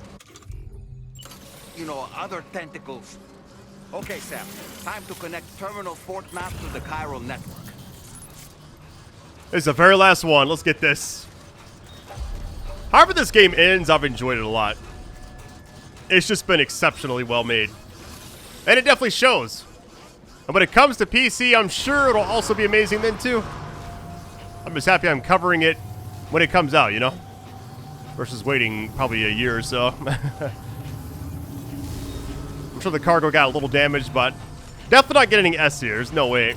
other tentacles. Okay, Sam. Time to connect Terminal Fort Map to the chiral network. This is the very last one. Let's get this. However this game ends, I've enjoyed it a lot. It's just been exceptionally well made. And it definitely shows. And when it comes to PC, I'm sure it'll also be amazing then too. I'm just happy I'm covering it when it comes out, versus waiting probably a year or so. I'm sure the cargo got a little damaged, but definitely not getting S here. There's no way.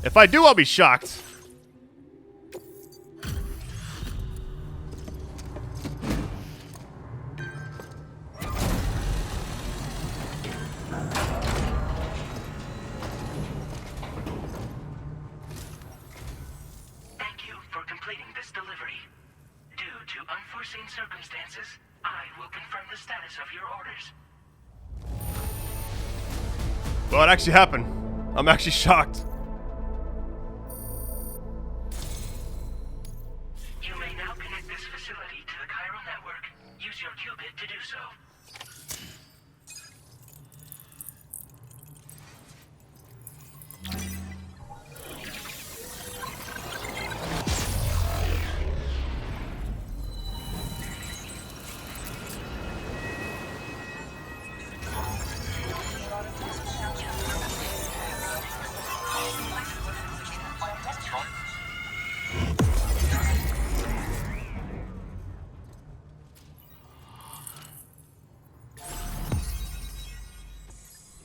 If I do, I'll be shocked. Circumstances, I will confirm the status of your orders. Well, it actually happened. I'm actually shocked. You may now connect this facility to the chiral network. Use your qubit to do so.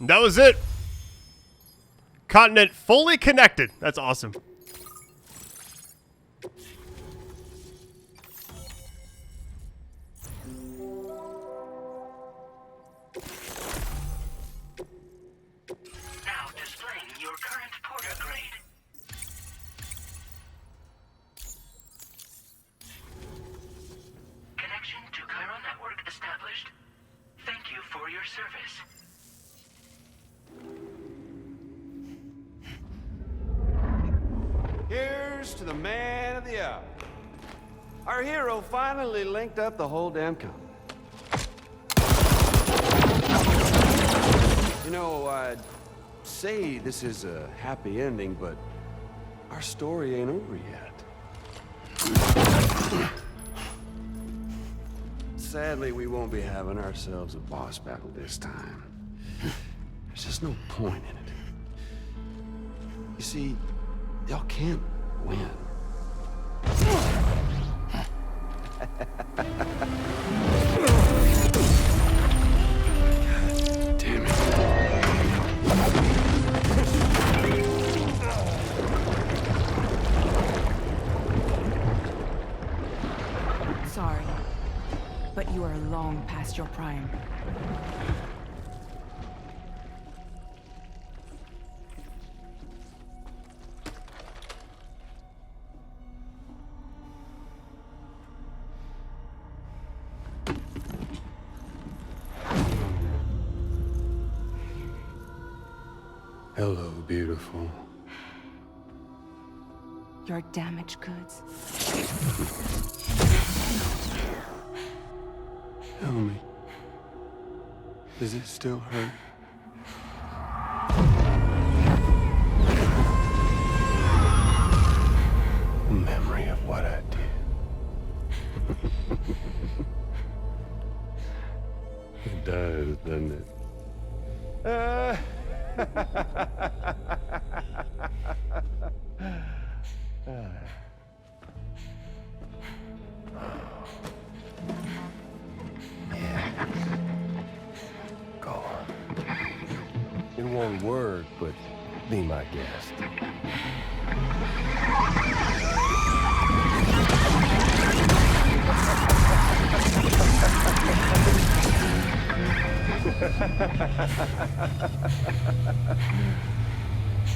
That was it. Continent fully connected. That's awesome. Now displaying your current porter grade. Connection to chiral network established. Thank you for your service. Here's to the man of the hour. Our hero finally linked up the whole damn company. I'd say this is a happy ending, but our story ain't over yet. Sadly, we won't be having ourselves a boss battle this time. There's just no point in it. You see, y'all can't win. Damn it. You are long past your prime. Hello, beautiful. Your damaged goods. Tell me, does it still hurt? A memory of what I did. It does, doesn't it? Go on. In one word, but be my guest.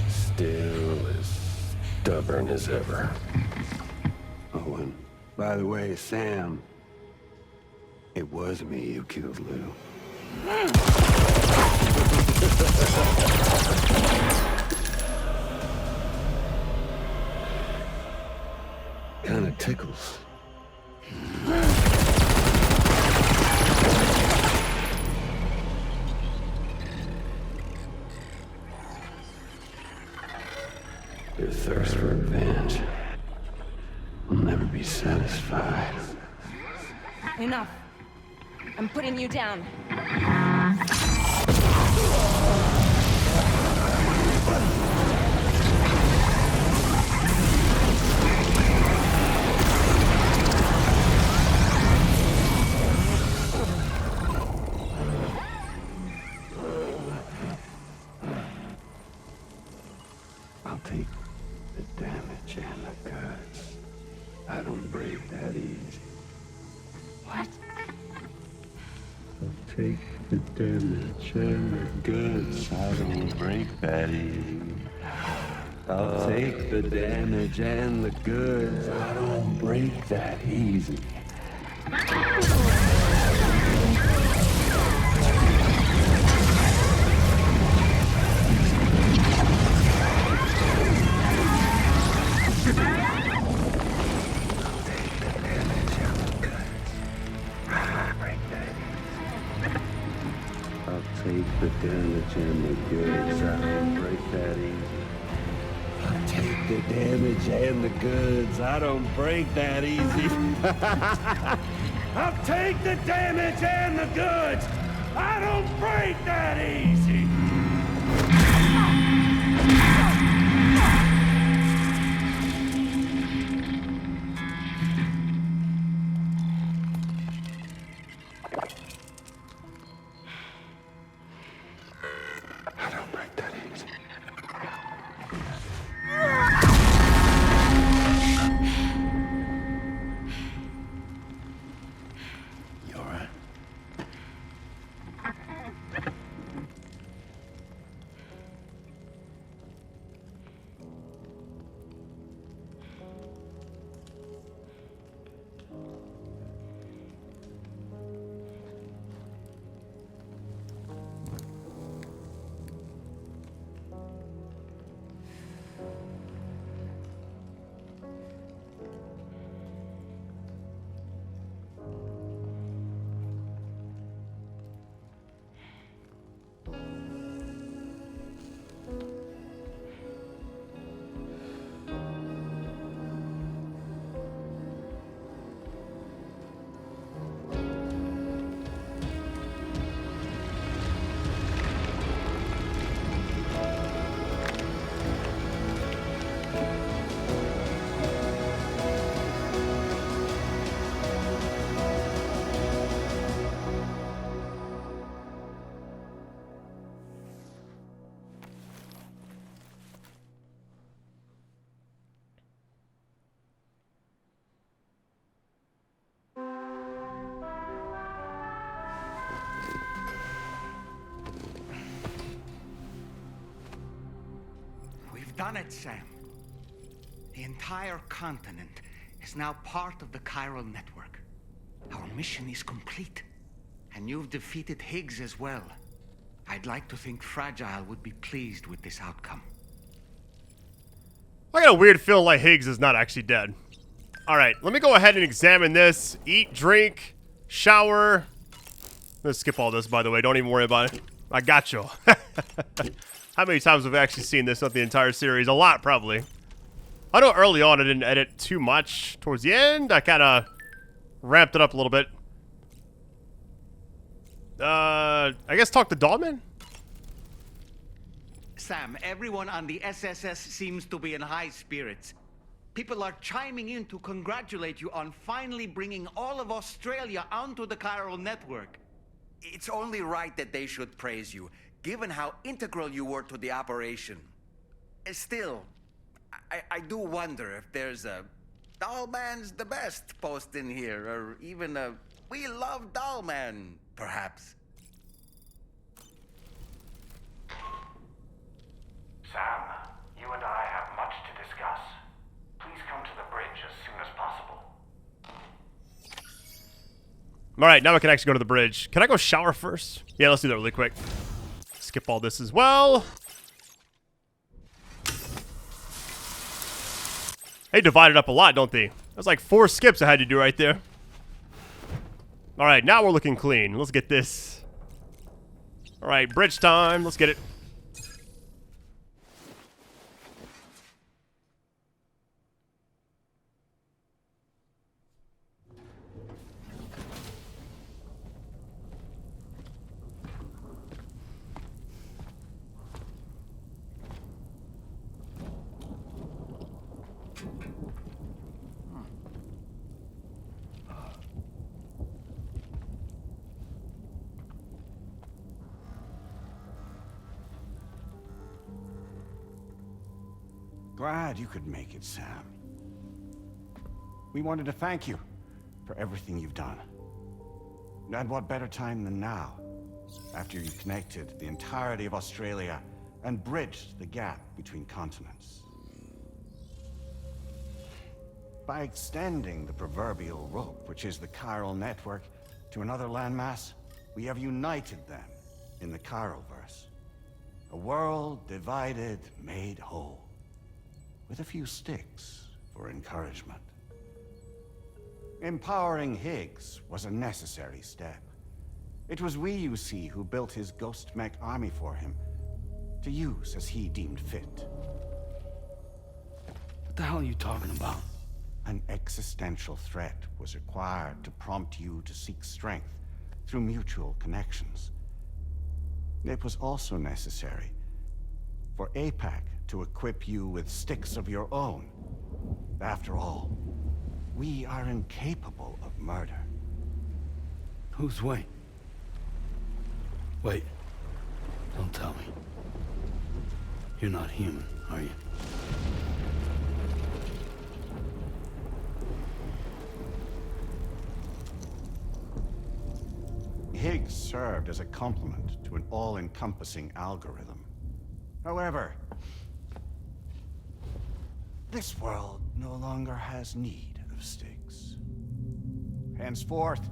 Still as stubborn as ever. Oh, and by the way, Sam, it was me who killed Lou. Kinda tickles. Your thirst for revenge will never be satisfied. Enough. I'm putting you down. I'll take the damage and the guts. I don't break that easy. What? I'll take the damage and the goods. I don't break that easy. I'll take the damage and the goods. I don't break that easy. Take the damage and the goods. I don't break that easy. I'll take the damage and the goods. I don't break that easy. I'll take the damage and the goods. I don't break that easy. done it, Sam. The entire continent is now part of the chiral network. Our mission is complete. And you've defeated Higgs as well. I'd like to think Fragile would be pleased with this outcome. I got a weird feeling like Higgs is not actually dead. Alright, let me go ahead and examine this. Eat, drink, shower. Let's skip all this, by the way. Don't even worry about it. I got you. How many times have we actually seen this throughout the entire series? A lot, probably. I know early on I didn't edit too much. Towards the end, I kind of ramped it up a little bit. I guess talk to Dollman? Sam, everyone on the SSS seems to be in high spirits. People are chiming in to congratulate you on finally bringing all of Australia onto the chiral network. It's only right that they should praise you, given how integral you were to the operation. Still, I do wonder if there's a Dollman's the best post in here, or even a We Love Dollman, perhaps. Sam, you and I have much to discuss. Please come to the bridge as soon as possible. Alright, now I can actually go to the bridge. Can I go shower first? Yeah, let's do that really quick. Skip all this as well. They divided up a lot, don't they? That's like 4 skips I had to do right there. Alright, now we're looking clean. Let's get this. Alright, bridge time. Let's get it. Glad you could make it, Sam. We wanted to thank you for everything you've done. And what better time than now, after you connected the entirety of Australia and bridged the gap between continents. By extending the proverbial rope, which is the chiral network, to another landmass, we have united them in the Chiralverse. A world divided, made whole. With a few sticks for encouragement. Empowering Higgs was a necessary step. It was we, you see, who built his ghost mech army for him, to use as he deemed fit. What the hell are you talking about? An existential threat was required to prompt you to seek strength through mutual connections. It was also necessary for APAC to equip you with sticks of your own. After all, we are incapable of murder. Who's Wayne? Wait, don't tell me. You're not human, are you? Higgs served as a complement to an all-encompassing algorithm. However, this world no longer has need of sticks. Henceforth,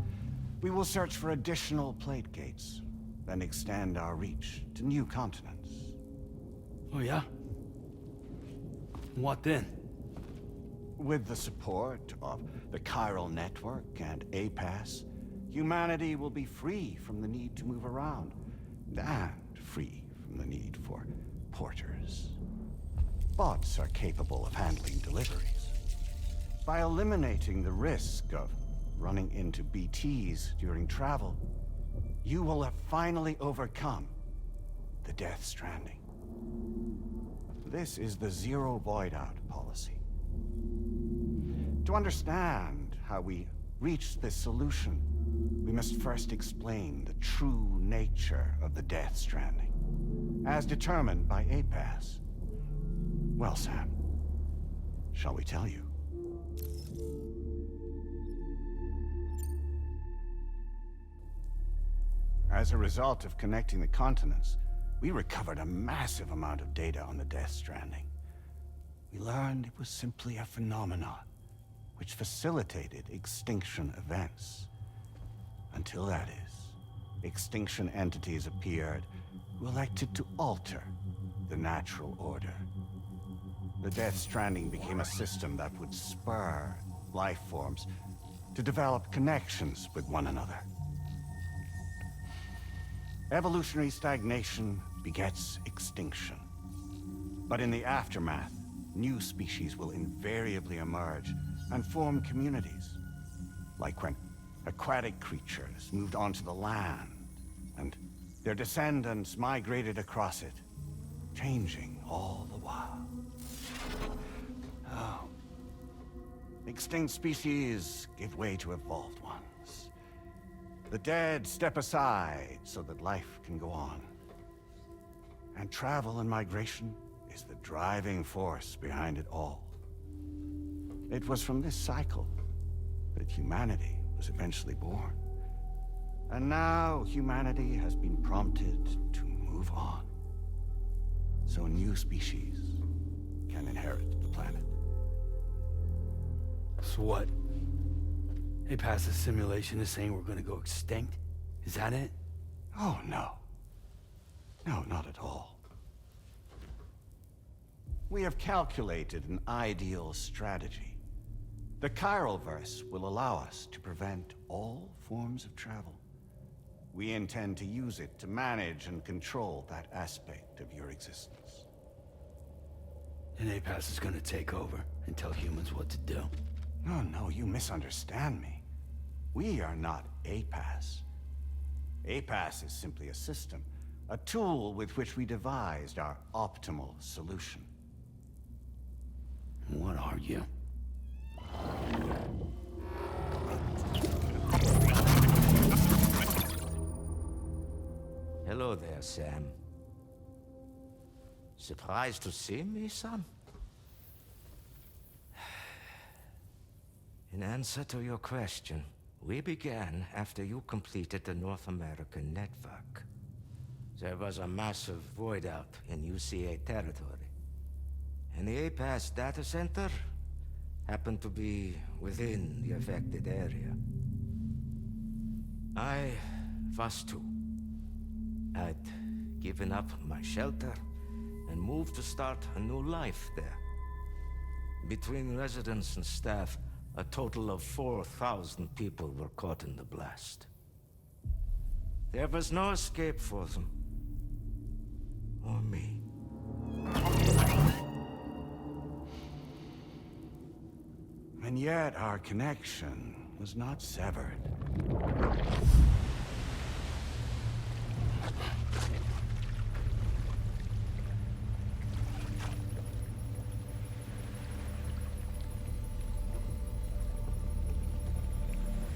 we will search for additional plate gates, then extend our reach to new continents. Oh yeah? What then? With the support of the chiral network and APAS, humanity will be free from the need to move around, and free from the need for porters. Bots are capable of handling deliveries. By eliminating the risk of running into BTs during travel, you will have finally overcome the Death Stranding. This is the Zero Void Out policy. To understand how we reached this solution, we must first explain the true nature of the Death Stranding, as determined by APAS. Well, Sam, shall we tell you? As a result of connecting the continents, we recovered a massive amount of data on the Death Stranding. we learned it was simply a phenomenon which facilitated extinction events. Until that is, extinction entities appeared who elected to alter the natural order. The Death Stranding became a system that would spur life forms to develop connections with one another. Evolutionary stagnation begets extinction. But in the aftermath, new species will invariably emerge and form communities. Like when aquatic creatures moved onto the land, and their descendants migrated across it, changing all the while. Oh. Extinct species give way to evolved ones. The dead step aside so that life can go on. And travel and migration is the driving force behind it all. It was from this cycle that humanity was eventually born. And now humanity has been prompted to move on. So new species can inherit the planet. So what? APAS's simulation is saying we're gonna go extinct? Is that it? Oh, no. No, not at all. We have calculated an ideal strategy. The Chiralverse will allow us to prevent all forms of travel. We intend to use it to manage and control that aspect of your existence. And APAS is gonna take over and tell humans what to do. No, you misunderstand me. We are not APAS. APAS is simply a system, a tool with which we devised our optimal solution. What are you? Hello there, Sam. Surprised to see me, son? In answer to your question, we began after you completed the North American network. There was a massive void out in UCA territory, and the APAS data center happened to be within the affected area. I was too. I'd given up my shelter and moved to start a new life there. Between residents and staff, a total of 4,000 people were caught in the blast. There was no escape for them. Or me. And yet our connection was not severed.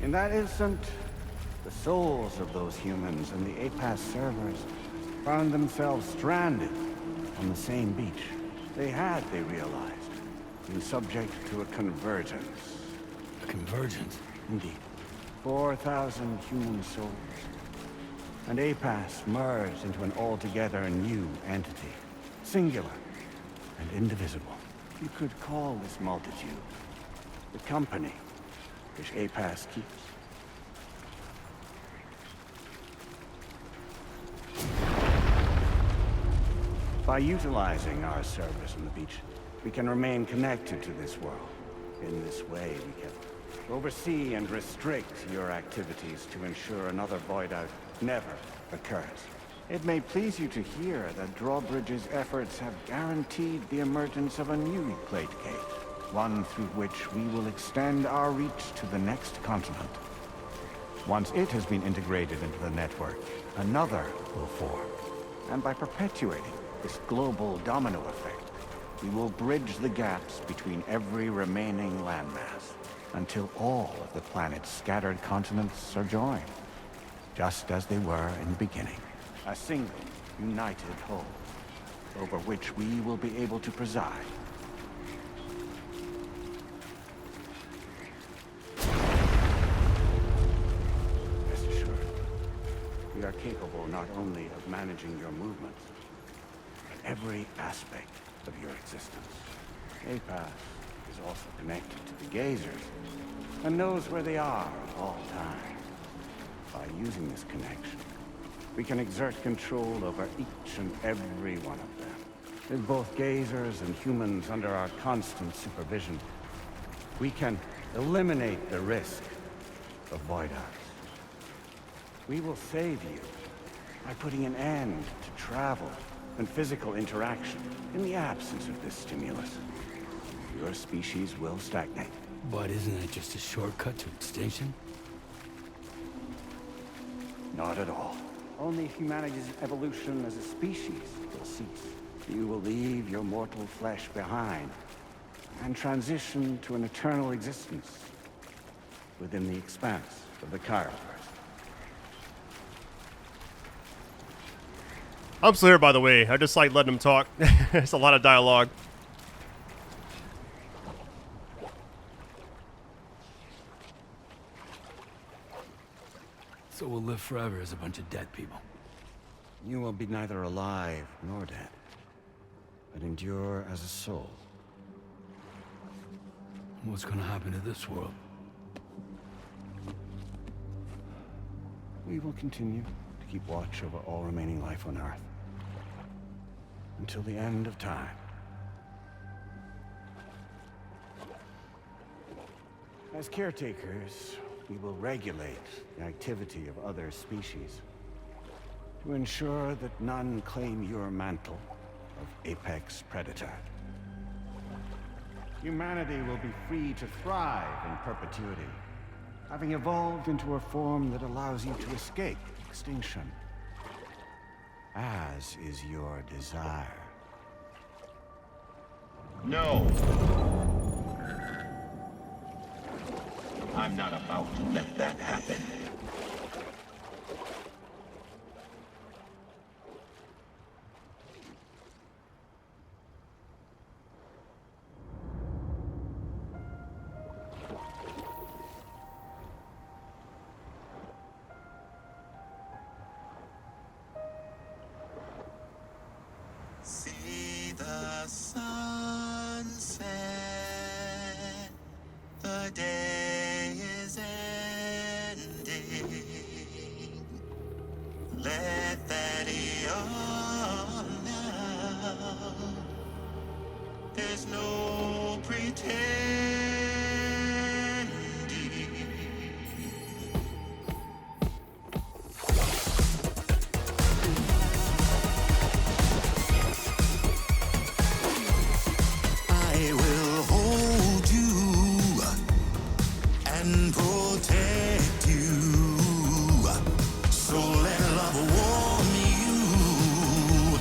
In that instant, the souls of those humans and the APAS servers found themselves stranded on the same beach. They realized, been subject to a convergence. A convergence? Indeed. 4,000 human souls. And APAS merged into an altogether new entity. Singular and indivisible. You could call this multitude the company which APAS keeps. By utilizing our servers on the beach, we can remain connected to this world. In this way, we can oversee and restrict your activities to ensure another void out never occurs. It may please you to hear that Drawbridge's efforts have guaranteed the emergence of a new plate gate, one through which we will extend our reach to the next continent. Once it has been integrated into the network, another will form. And by perpetuating this global domino effect, we will bridge the gaps between every remaining landmass until all of the planet's scattered continents are joined, just as they were in the beginning. A single, united whole, over which we will be able to preside. Rest assured, we are capable not only of managing your movements, but every aspect of your existence. APAS is also connected to the gazers and knows where they are at all times. By using this connection, we can exert control over each and every one of them. With both gazers and humans under our constant supervision, we can eliminate the risk of void arcs. We will save you by putting an end to travel and physical interaction in the absence of this stimulus. Your species will stagnate. But isn't it just a shortcut to extinction? Not at all. Only humanity's evolution as a species will cease. You will leave your mortal flesh behind and transition to an eternal existence within the expanse of the Chiralverse. I'm still here, by the way. I just like letting him talk. It's a lot of dialogue. So we'll live forever as a bunch of dead people. You will be neither alive nor dead, but endure as a soul. What's gonna happen to this world? We will continue to keep watch over all remaining life on Earth until the end of time. As caretakers, we will regulate the activity of other species to ensure that none claim your mantle of apex predator. Humanity will be free to thrive in perpetuity, having evolved into a form that allows you to escape extinction, as is your desire. No! I'm not about to let that happen. See the sunset, the day is ending. Let that yawn now. There's no pretending. I will hold you and protect you. So let love warm you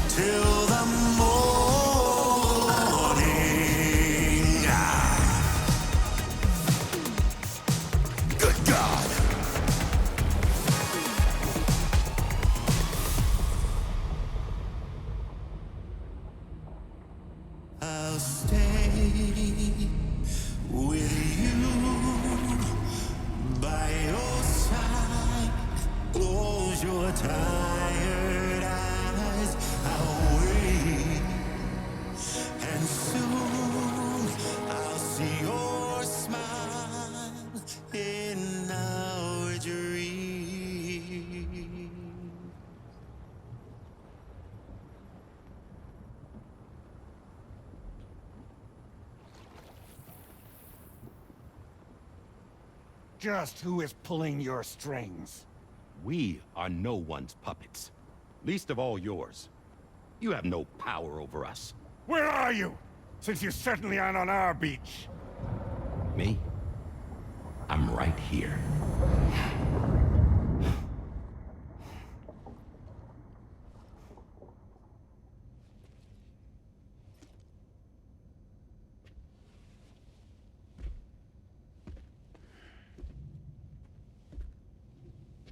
till the morning. Good God. I'll stay with you by your side. Close your tired eyes. I'll wait, and soon I'll see your smile in our dream. Just who is pulling your strings? We are no one's puppets. Least of all yours. You have no power over us. Where are you? Since you certainly aren't on our beach. Me? I'm right here.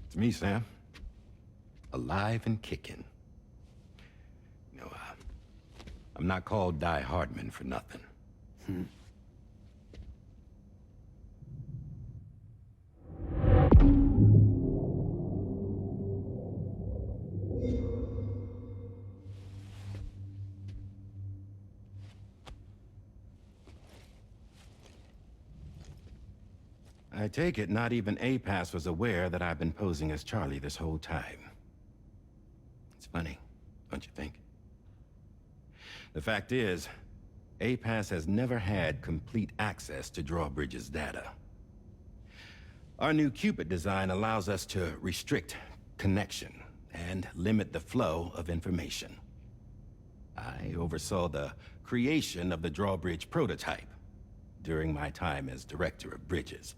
It's me, Sam. Alive and kicking. You know, I'm not called Die-Hardman for nothing. I take it not even APAS was aware that I've been posing as Charlie this whole time. It's funny, don't you think? The fact is, APAS has never had complete access to Drawbridge's data. Our new Cupid design allows us to restrict connection and limit the flow of information. I oversaw the creation of the Drawbridge prototype during my time as Director of Bridges.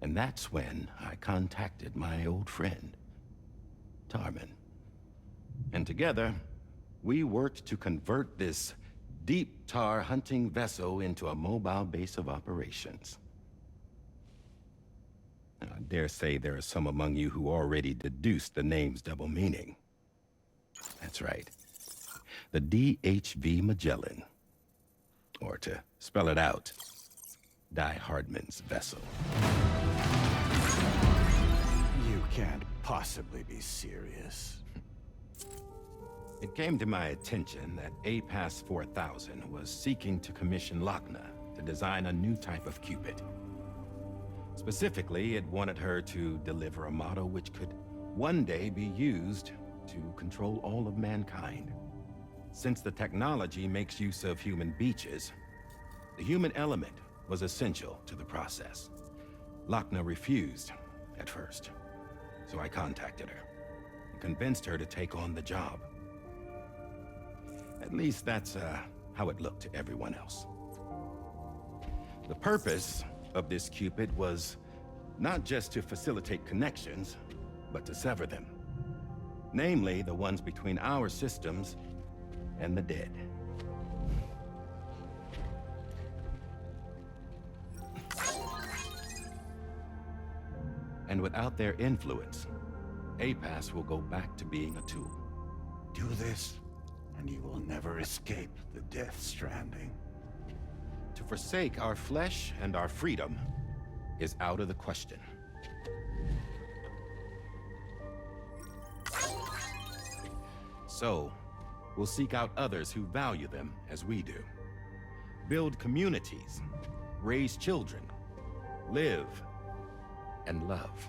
And that's when I contacted my old friend, Tarman. And together, we worked to convert this deep tar hunting vessel into a mobile base of operations. Now, I dare say there are some among you who already deduced the name's double meaning. That's right. The DHV Magellan. Or to spell it out, Die-Hardman's vessel. You can't possibly be serious. It came to my attention that APAS 4000 was seeking to commission Lochner to design a new type of Cupid. Specifically, it wanted her to deliver a model which could one day be used to control all of mankind. Since the technology makes use of human beaches, the human element was essential to the process. Lochner refused at first, so I contacted her and convinced her to take on the job. At least that's how it looked to everyone else. The purpose of this Cupid was not just to facilitate connections, but to sever them. Namely, the ones between our systems and the dead. And without their influence, APAS will go back to being a tool. Do this, and you will never escape the death stranding. To forsake our flesh and our freedom is out of the question. So, we'll seek out others who value them as we do. Build communities, raise children, live, and love.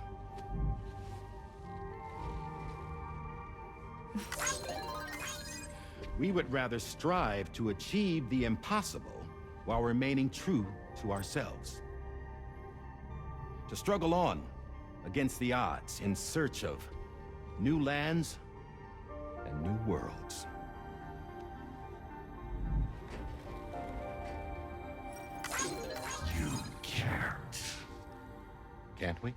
We would rather strive to achieve the impossible while remaining true to ourselves. To struggle on against the odds in search of new lands and new worlds. You can't. Can't we?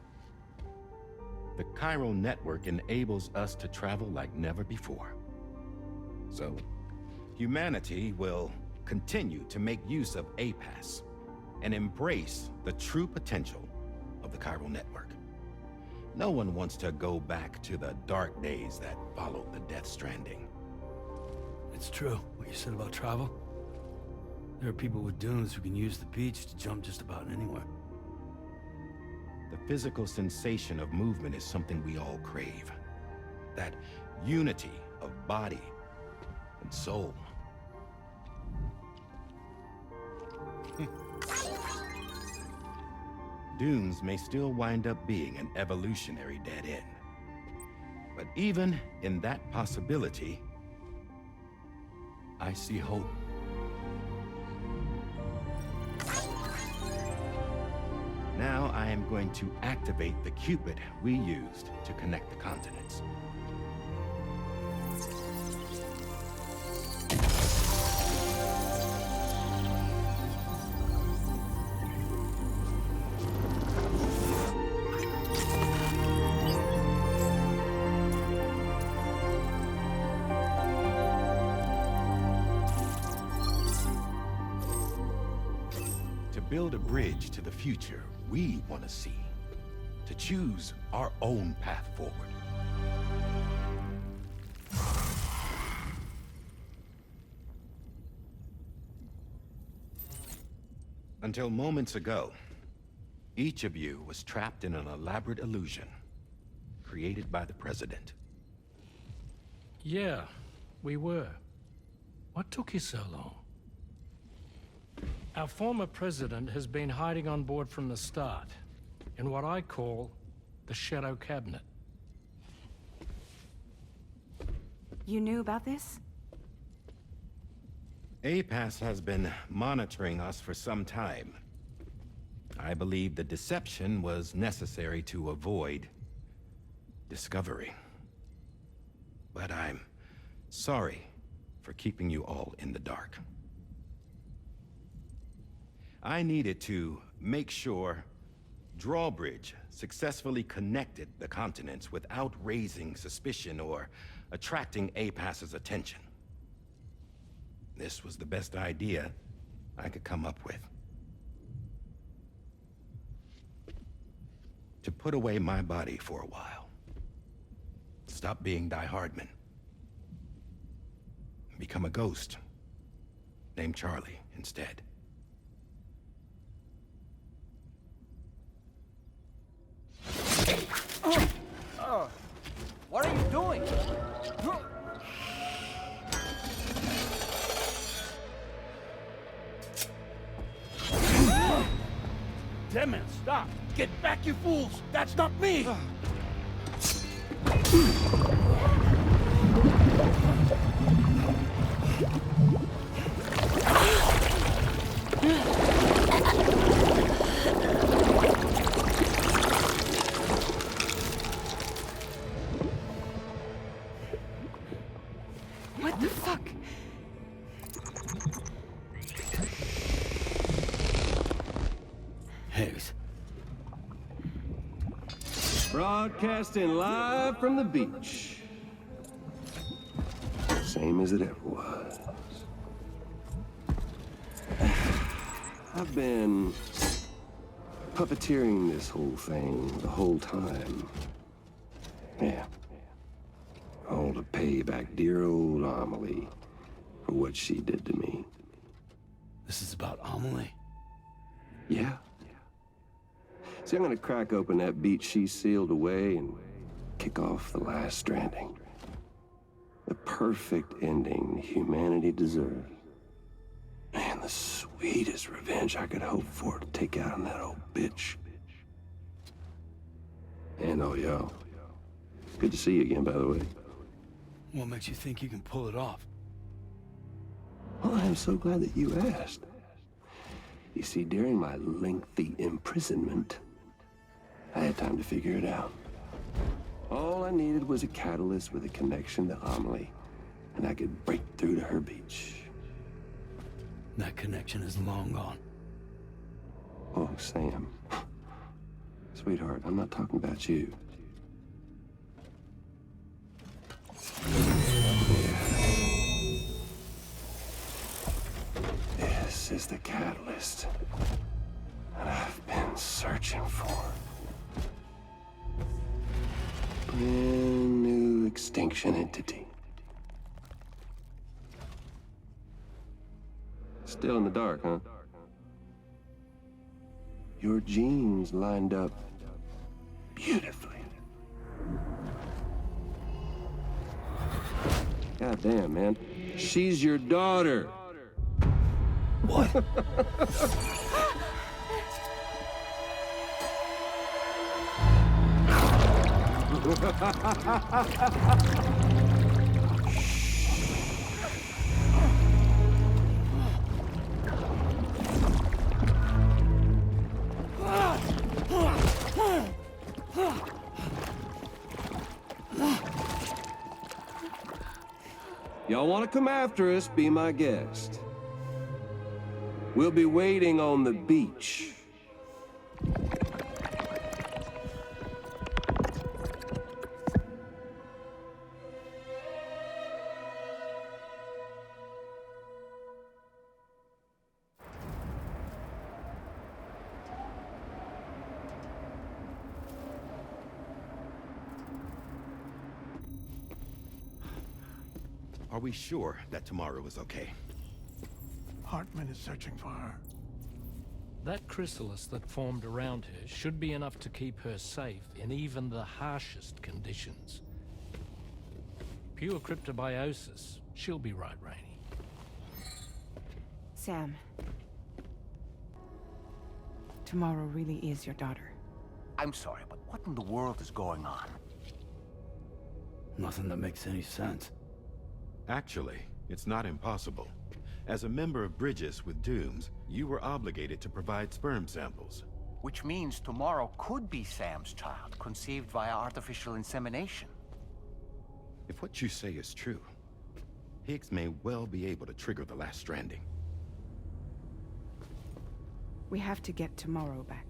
The chiral network enables us to travel like never before. So, humanity will continue to make use of APAS and embrace the true potential of the chiral network. No one wants to go back to the dark days that followed the death stranding. It's true, what you said about travel. There are people with dunes who can use the beach to jump just about anywhere. The physical sensation of movement is something we all crave. That unity of body and soul. Dunes may still wind up being an evolutionary dead end. But even in that possibility, I see hope. Now I am going to activate the Cupid we used to connect the continents. To build a bridge to the future we want to see, to choose our own path forward. Until moments ago, each of you was trapped in an elaborate illusion created by the President. Yeah, we were. What took you so long? Our former president has been hiding on board from the start. in what I call the Shadow Cabinet. You knew about this? APAS has been monitoring us for some time. I believe the deception was necessary to avoid discovery. But I'm sorry for keeping you all in the dark. I needed to make sure Drawbridge successfully connected the continents without raising suspicion or attracting APAS's attention. This was the best idea I could come up with. To put away my body for a while. Stop being Die-Hardman. Become a ghost. Named Charlie instead. What are you doing? Damn it, stop! Get back, you fools! That's not me! What the fuck? Higgs. Broadcasting live from the beach. Same as it ever was. I've been puppeteering this whole thing the whole time. Yeah. All to pay back dear old Amelie for what she did to me. This is about Amelie? Yeah. See, I'm gonna crack open that beach she sealed away and kick off the last Stranding. The perfect ending humanity deserves. Man, the sweetest revenge I could hope for to take out on that old bitch. And oh, y'all. Good to see you again, by the way. What makes you think you can pull it off? Well, I'm so glad that you asked. You see, during my lengthy imprisonment, I had time to figure it out. All I needed was a catalyst with a connection to Amelie, and I could break through to her beach. That connection is long gone. Oh, Sam. Sweetheart, I'm not talking about you. This is the catalyst that I've been searching for. Brand new extinction entity. Still in the dark, huh? Your genes lined up beautifully. God damn, man. She's your daughter. What? Y'all want to come after us, be my guest. We'll be waiting on the beach. Are we sure that tomorrow is okay? Heartman is searching for her. That chrysalis that formed around her should be enough to keep her safe in even the harshest conditions. Pure cryptobiosis. She'll be right, Rainey. Sam. Tomorrow really is your daughter. I'm sorry, but what in the world is going on? Nothing that makes any sense. Actually, it's not impossible. As a member of Bridges with Dooms, you were obligated to provide sperm samples. Which means tomorrow could be Sam's child, conceived via artificial insemination. If what you say is true, Higgs may well be able to trigger the last Stranding. We have to get tomorrow back.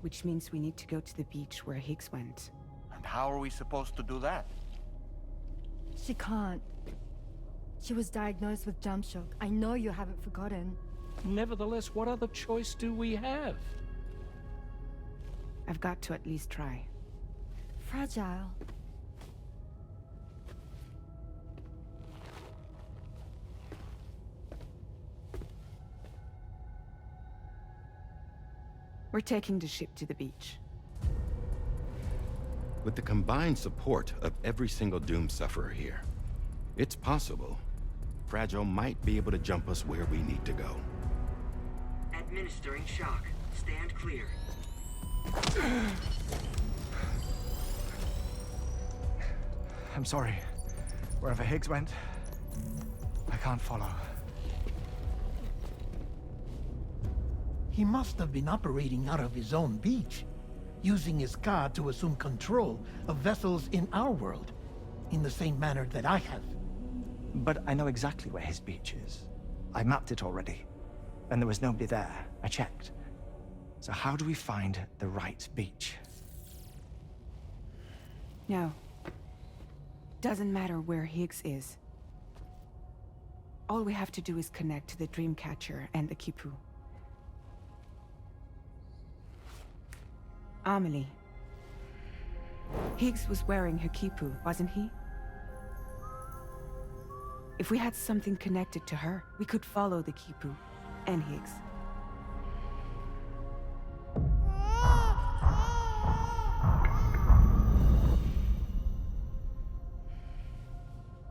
Which means we need to go to the beach where Higgs went. And how are we supposed to do that? She can't. She was diagnosed with jump shock. I know you haven't forgotten. Nevertheless, what other choice do we have? I've got to at least try. Fragile. We're taking the ship to the beach. With the combined support of every single Doom sufferer here, it's possible Fragile might be able to jump us where we need to go. Administering shock. Stand clear. I'm sorry. Wherever Higgs went, I can't follow. He must have been operating out of his own beach, using his car to assume control of vessels in our world, in the same manner that I have. But I know exactly where his beach is. I mapped it already, and there was nobody there. I checked. So how do we find the right beach? No. Doesn't matter where Higgs is. All we have to do is connect to the Dreamcatcher and the Kipu. Amelie. Higgs was wearing her Kipu, wasn't he? If we had something connected to her, we could follow the Kipu and Higgs.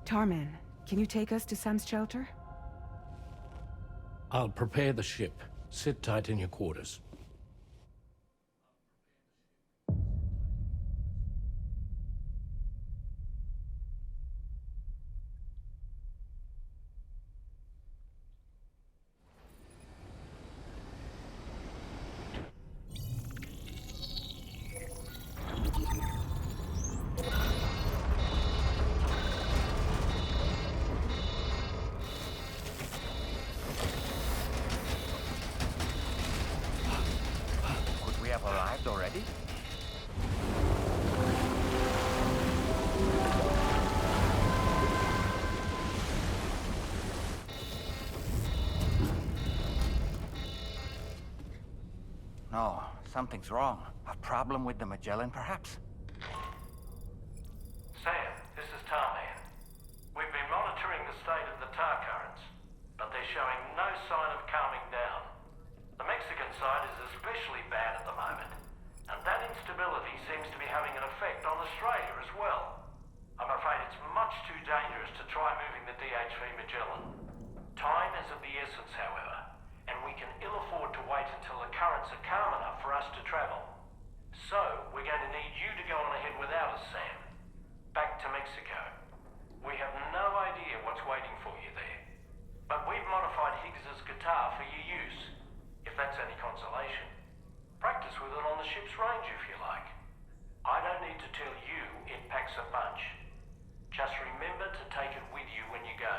Tarman, can you take us to Sam's shelter? I'll prepare the ship. Sit tight in your quarters. Arrived already? No, something's wrong. A problem with the Magellan, perhaps? Sam, this is Tarman. We've been monitoring the state of the tar currents, but they're showing no sign of calming down. The Mexican side is especially bad at the moment, and that instability seems to be having an effect on Australia as well. I'm afraid it's much too dangerous to try moving the DHV Magellan. Time is of the essence, however, and we can ill afford to wait until the currents are calm enough for us to travel. So, we're going to need you to go on ahead without us, Sam. Back to Mexico. We have no idea what's waiting for you there, but we've modified Higgs's guitar for your use. If that's any consolation. Practice with it on the ship's range if you like. I don't need to tell you it packs a punch. Just remember to take it with you when you go.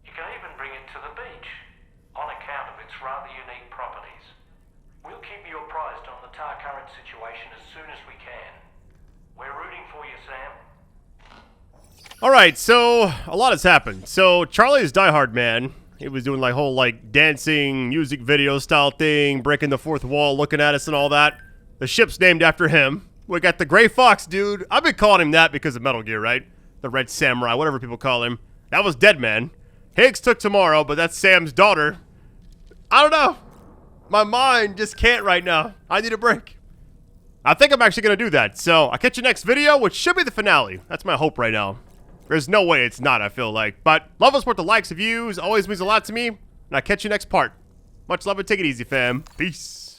You can even bring it to the beach, on account of its rather unique properties. We'll keep you apprised on the tar current situation as soon as we can. We're rooting for you, Sam. Alright, so a lot has happened. So Charlie's Die-Hardman. He was doing like whole like dancing, music video style thing, breaking the fourth wall, looking at us and all that. The ship's named after him. We got the Gray Fox, dude. I've been calling him that because of Metal Gear, right? The Red Samurai, whatever people call him. That was Deadman. Higgs took tomorrow, but that's Sam's daughter. I don't know. My mind just can't right now. I need a break. I think I'm actually going to do that. So I'll catch you next video, which should be the finale. That's my hope right now. There's no way it's not, I feel like. But love and support, the likes, the views, always means a lot to me. And I'll catch you next part. Much love and take it easy, fam. Peace.